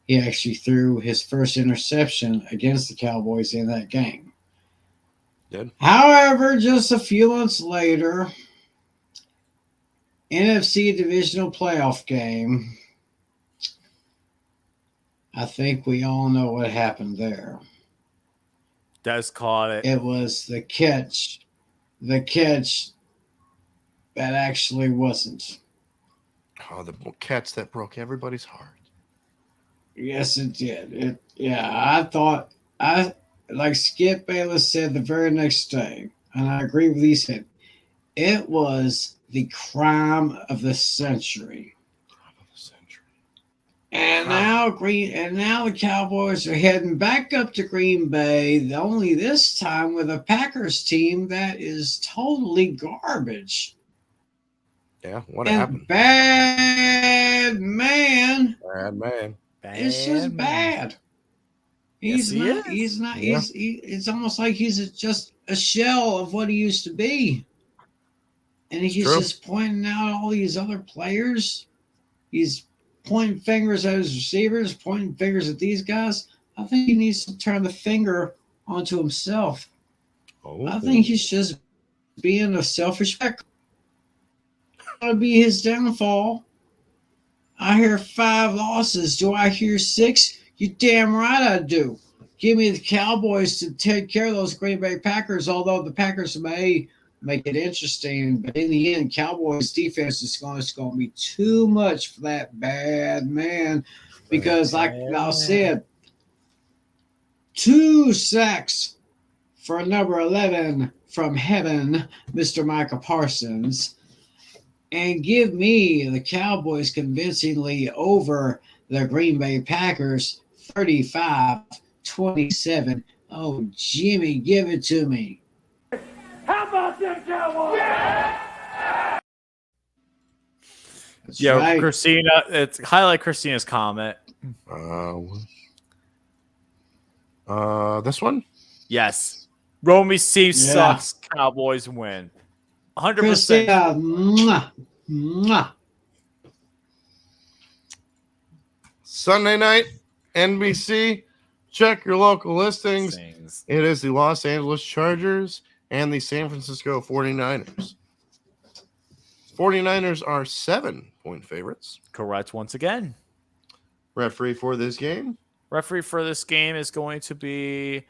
He actually threw his first interception against the Cowboys in that game. Did. However, just a few months later, NFC divisional playoff game. I think we all know what happened there. Des caught it. It was the catch that actually wasn't. Oh, the catch that broke everybody's heart. Yes, it did. I like Skip Bayless said the very next day, and I agree with he said, it was the crime of the century. And now the Cowboys are heading back up to Green Bay, only this time with a Packers team that is totally garbage. Yeah, what And happened? bad man. Bad man. It's just bad. He's Yes, not. He's not. Yeah. It's almost like he's just a shell of what he used to be, and he's True. just pointing out all these other players. He's pointing fingers at his receivers, pointing fingers at these guys. I think he needs to turn the finger onto himself. Oh. I think he's just being a selfish prick. That'll be his downfall. I hear 5 losses. Do I hear 6? You damn right I do. Give me the Cowboys to take care of those Green Bay Packers, although the Packers may make it interesting. But in the end, Cowboys defense is going to be too much for that bad man. Because like I said, 2 sacks for number 11 from heaven, Mr. Micah Parsons. And give me the Cowboys convincingly over the Green Bay Packers 35-27. Oh, Jimmy, give it to me. How about them Cowboys? That's Yeah, right. Christina. It's highlight Christina's comment. This one? Yes, Romy C Yeah. sucks. Cowboys win. 100%. Christina, mwah, mwah. Sunday night, NBC. Check your local listings. Things. It is the Los Angeles Chargers and the San Francisco 49ers. 49ers are 7-point favorites. Correct once again. Referee for this game. Referee for this game is going to be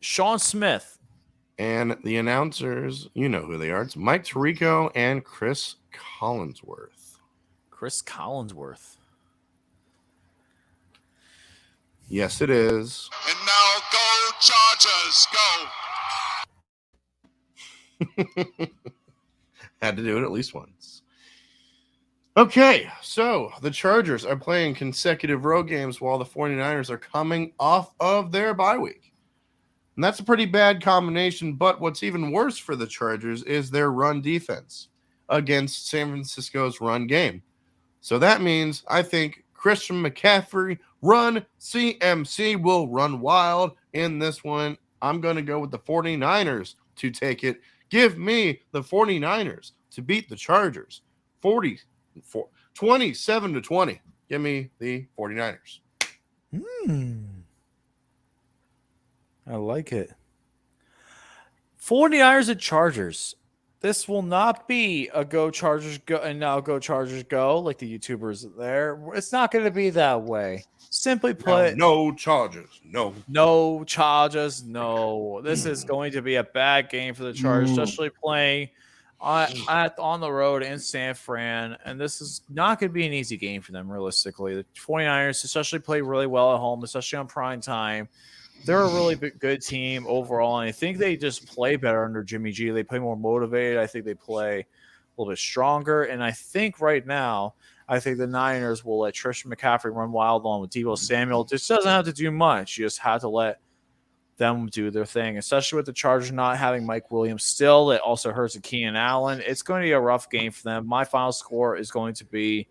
Sean Smith. And the announcers, you know who they are. It's Mike Tirico and Chris Collinsworth. Chris Collinsworth. Yes, it is. And now go Chargers, go! Had to do it at least once. Okay, so the Chargers are playing consecutive road games while the 49ers are coming off of their bye week. And that's a pretty bad combination, but what's even worse for the Chargers is their run defense against San Francisco's run game. So that means I think Christian McCaffrey, run CMC will run wild in this one. I'm going to go with the 49ers to take it. Give me the 49ers to beat the Chargers. 27-20. Give me the 49ers. I like it. 49ers and Chargers. This will not be a go Chargers go and now go Chargers go like the YouTubers there. It's not going to be that way. Simply put, No Chargers. No. no Chargers. No. This is going to be a bad game for the Chargers, especially playing on the road in San Fran. And this is not going to be an easy game for them, realistically. The 49ers especially play really well at home, especially on prime time. They're a really good team overall, and I think they just play better under Jimmy G. They play more motivated. I think they play a little bit stronger, and I think right now, I think the Niners will let Tristan McCaffrey run wild along with Deebo Samuel. Just doesn't have to do much. You just have to let them do their thing, especially with the Chargers not having Mike Williams still. It also hurts Keenan Allen. It's going to be a rough game for them. My final score is going to be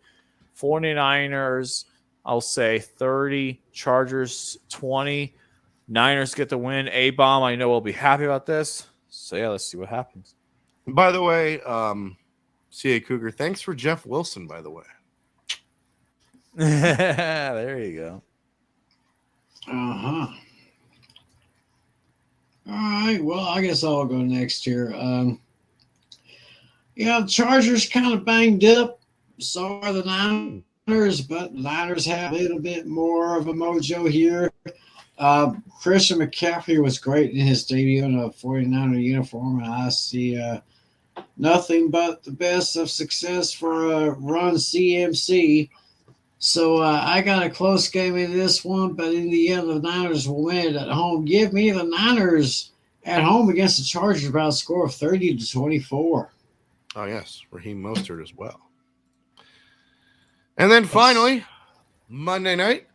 49ers, I'll say 30, Chargers 20. Niners get the win. A-bomb, I know we'll be happy about this. So, yeah, let's see what happens. By the way, CA Cougar, thanks for Jeff Wilson, by the way. There you go. Uh-huh. All right. Well, I guess I'll go next here. Yeah, the Chargers kind of banged up. So are the Niners, but Niners have a little bit more of a mojo here. Christian McCaffrey was great in his debut in a 49er uniform, and I see nothing but the best of success for Run CMC. So I got a close game in this one, but in the end, the Niners will win it at home. Give me the Niners at home against the Chargers by a score of 30-24. Oh, yes. Raheem Mostert as well. And then finally, Monday night,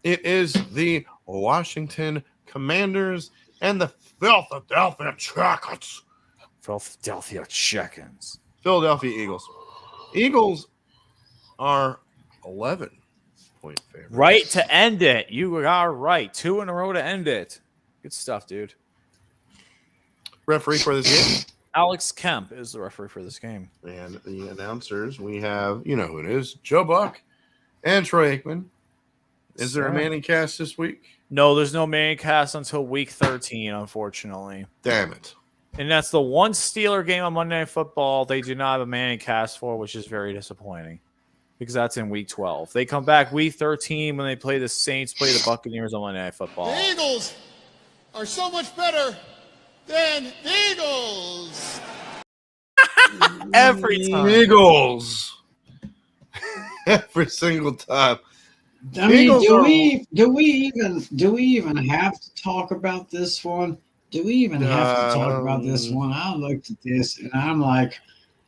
it is the Washington Commanders and the Philadelphia Chickens. Philadelphia Chickens. Philadelphia Eagles. Eagles are 11-point favorites. Right to end it. You are right. 2 in a row to end it. Good stuff, dude. Referee for this game? Alex Kemp is the referee for this game. And the announcers, we have, you know who it is, Joe Buck and Troy Aikman. Is there a Manning cast this week? No, there's no Manning cast until week 13, unfortunately. Damn it. And that's the one Steeler game on Monday Night Football they do not have a Manning cast for, which is very disappointing because that's in week 12. They come back week 13 when they play the Saints, play the Buccaneers on Monday Night Football. The Eagles are so much better than the Eagles. Every time. Eagles. Every single time. I mean, do we even have to talk about this one? Do we even have to talk about this one? I looked at this and I'm like,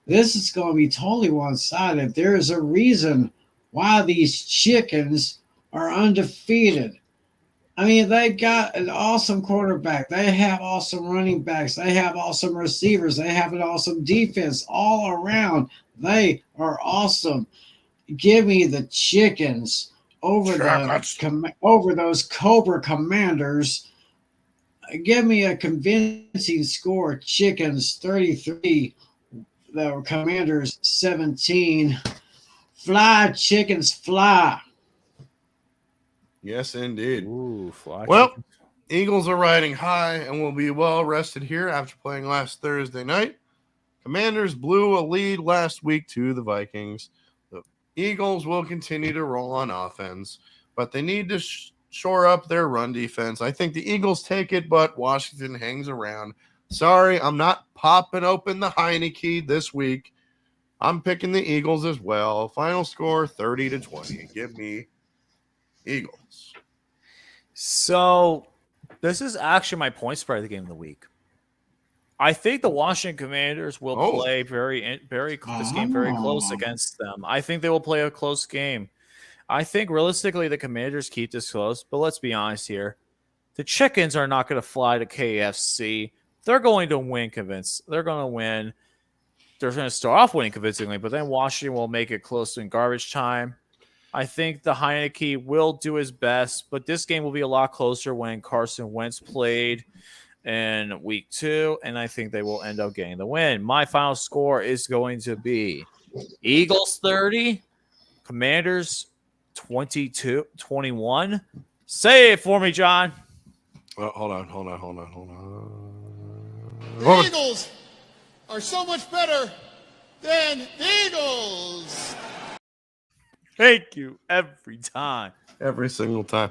this is going to be totally one-sided. There is a reason why these chickens are undefeated. I mean, they got an awesome quarterback. They have awesome running backs. They have awesome receivers. They have an awesome defense all around. They are awesome. Give me the chickens over those Cobra Commanders. Give me a convincing score. Chickens 33, the Commanders 17. Fly, chickens, fly. Yes, indeed. Ooh, fly well, chickens. Eagles are riding high and will be well rested here after playing last Thursday night. Commanders blew a lead last week to the Vikings. The Eagles will continue to roll on offense, but they need to shore up their run defense. I think the Eagles take it, but Washington hangs around. Sorry, I'm not popping open the Heineke this week. I'm picking the Eagles as well. Final score 30-20. Give me Eagles. So this is actually my point spread of the game of the week. I think the Washington Commanders will play this game very close against them. I think they will play a close game. I think realistically the Commanders keep this close, but let's be honest here. The Chickens are not going to fly to KFC. They're going to win They're going to win. They're going to start off winning convincingly, but then Washington will make it close in garbage time. I think the Heineke will do his best, but this game will be a lot closer when Carson Wentz played in week 2, and I think they will end up getting the win. My final score is going to be Eagles 30, Commanders 22-21. Say it for me, John. Hold on. The Eagles are so much better than the Eagles. Thank you every time. Every single time.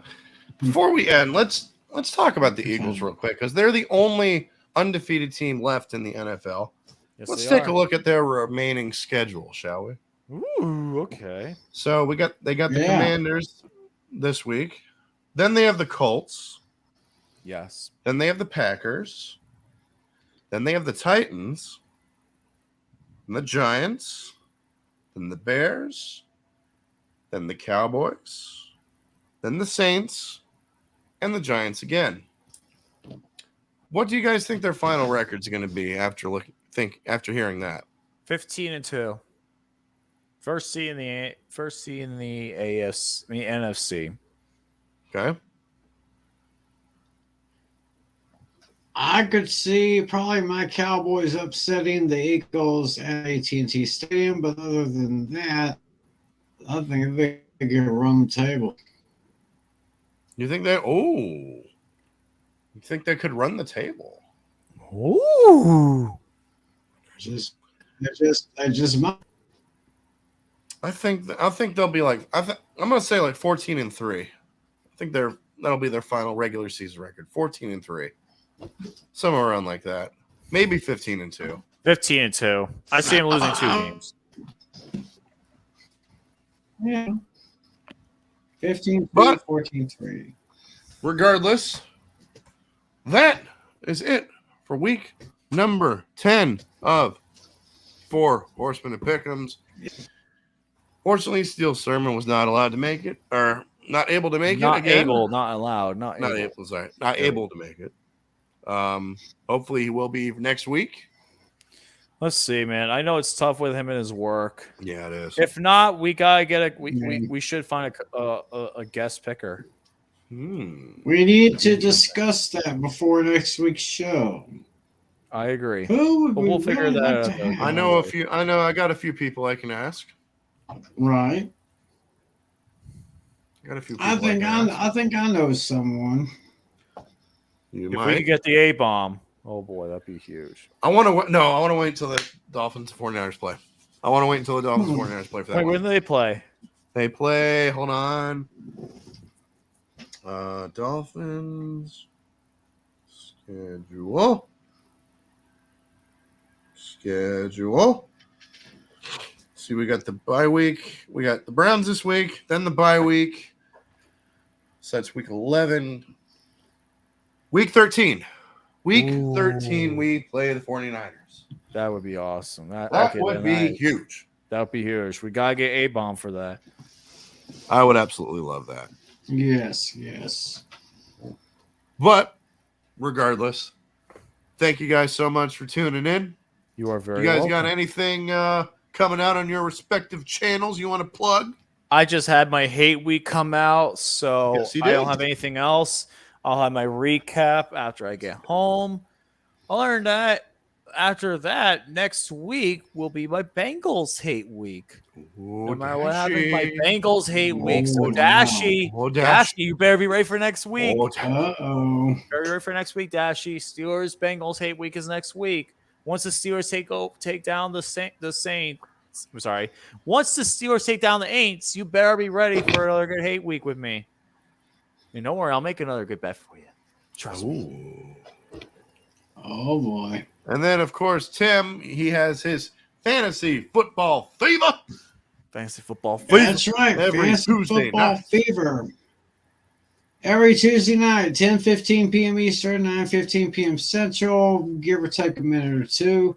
Before we end, let's talk about the Eagles real quick because they're the only undefeated team left in the NFL. Yes, let's take a look at their remaining schedule, shall we? Ooh, okay. So they got the Commanders this week. Then they have the Colts. Yes. Then they have the Packers. Then they have the Titans. And the Giants. Then the Bears. Then the Cowboys. Then the Saints. And the Giants again. What do you guys think their final record's going to be after hearing that? 15-2. First seed in the AFC, the NFC. Okay. I could see probably my Cowboys upsetting the Eagles at AT&T Stadium, but other than that, I think they get a run table. You think that? Oh, think they could run the table? Ooh. They're just my. I think they'll be like I'm gonna say like 14-3. I think that'll be their final regular season record. 14-3. Somewhere around like that. Maybe 15-2. 15-2. I see him losing 2 games. Yeah. 15-3, But 14-3. regardless, that is it for week number 10 of 4 Horsemen and Pick'ems. Fortunately, Steel Sermon was not allowed to make it, or not able to make it again. Not allowed, not able. Not able to make it. Hopefully he will be next week. Let's see, man. I know it's tough with him and his work. Yeah, it is. If not, we gotta get we should find a guest picker. We need to discuss that before next week's show. I agree. Who would But we'll figure really that like to out. have? I got a few people I can ask. Right. Got a few people I think can ask. I think I know someone. You If we might. could get the A-bomb, oh boy, that'd be huge. I want to wait until the Dolphins and 49ers play. I want to wait until the Dolphins and 49ers play for that. Wait, one. when do they play? They play, hold on. Dolphins schedule. See, we got the bye week. We got the Browns this week, then the bye week. So that's week 11. Week 13. Week 13, we play the 49ers. That would be awesome. That Would be huge. That would be huge. We gotta get A-bomb for that. I would absolutely love that. Yes. But regardless, thank you guys so much for tuning in. You are very You guys welcome. got anything coming out on your respective channels you want to plug? I just had my hate week come out, so Yes, you I don't did. have anything else. I'll have my recap after I get home. Other than that, after that, next week will be my Bengals hate week. No matter what happens, my Bengals hate week. So Dashy, you better be ready for next week. Uh-oh. Better be ready for next week, Dashy. Steelers Bengals hate week is next week. Once the Steelers take down the Saints. I'm sorry. Once the Steelers take down the Aints, you better be ready for another good hate week with me. And don't worry, I'll make another good bet for you. Trust me. Oh boy. And then, of course, Tim, he has his fantasy football fever. Fantasy football fever. That's right. Every Fantasy Tuesday football night. fever. Every Tuesday night, 10:15 p.m. Eastern, 9:15 p.m. Central, give or take a minute or two,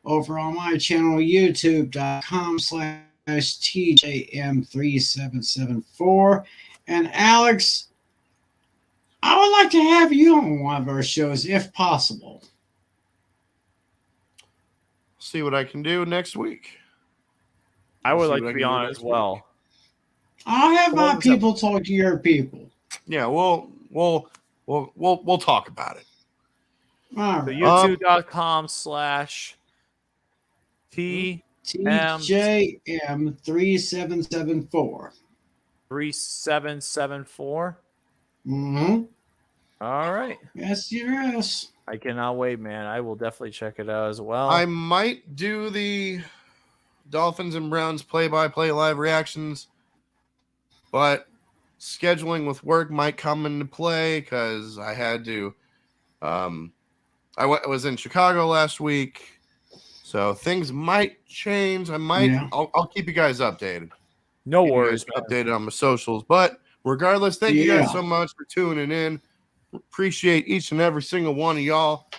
over on my channel, youtube.com/TJM3774. And Alex, I would like to have you on one of our shows if possible. See what I can do next week. I would See like what I to be can do on next as well. I'll have my Well, people talk to your people. Yeah, we'll talk about it. All So right. youtube.com/TJM3774. TJM3774. Mm-hmm. All right. Yes. I cannot wait, man. I will definitely check it out as well. I might do the Dolphins and Browns play-by-play live reactions, but scheduling with work might come into play because I had to. I was in Chicago last week, so things might change. I'll keep you guys updated. No Keep you worries, guys man. updated on my socials. But regardless, thank you guys Yeah. so much for tuning in. Appreciate each and every single one of y'all.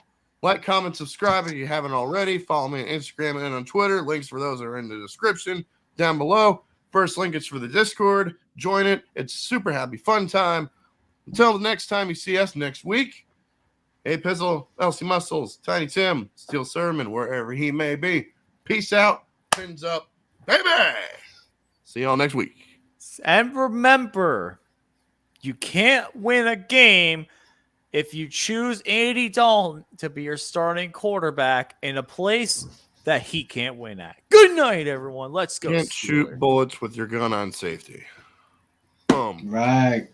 Like, comment, subscribe if you haven't already. Follow me on Instagram and on Twitter. Links for those are in the description down below. First link is for the Discord. Join it. It's super happy, fun time. Until the next time you see us next week, hey Pizzle, Elsie Muscles, Tiny Tim, Steel Sermon, wherever he may be. Peace out. Pins up. Baby. See y'all next week. And remember, you can't win a game if you choose Andy Dalton to be your starting quarterback in a place that he can't win at. Good night, everyone. Let's go. Can't shoot Steelers. bullets with your gun on safety. Boom. Right.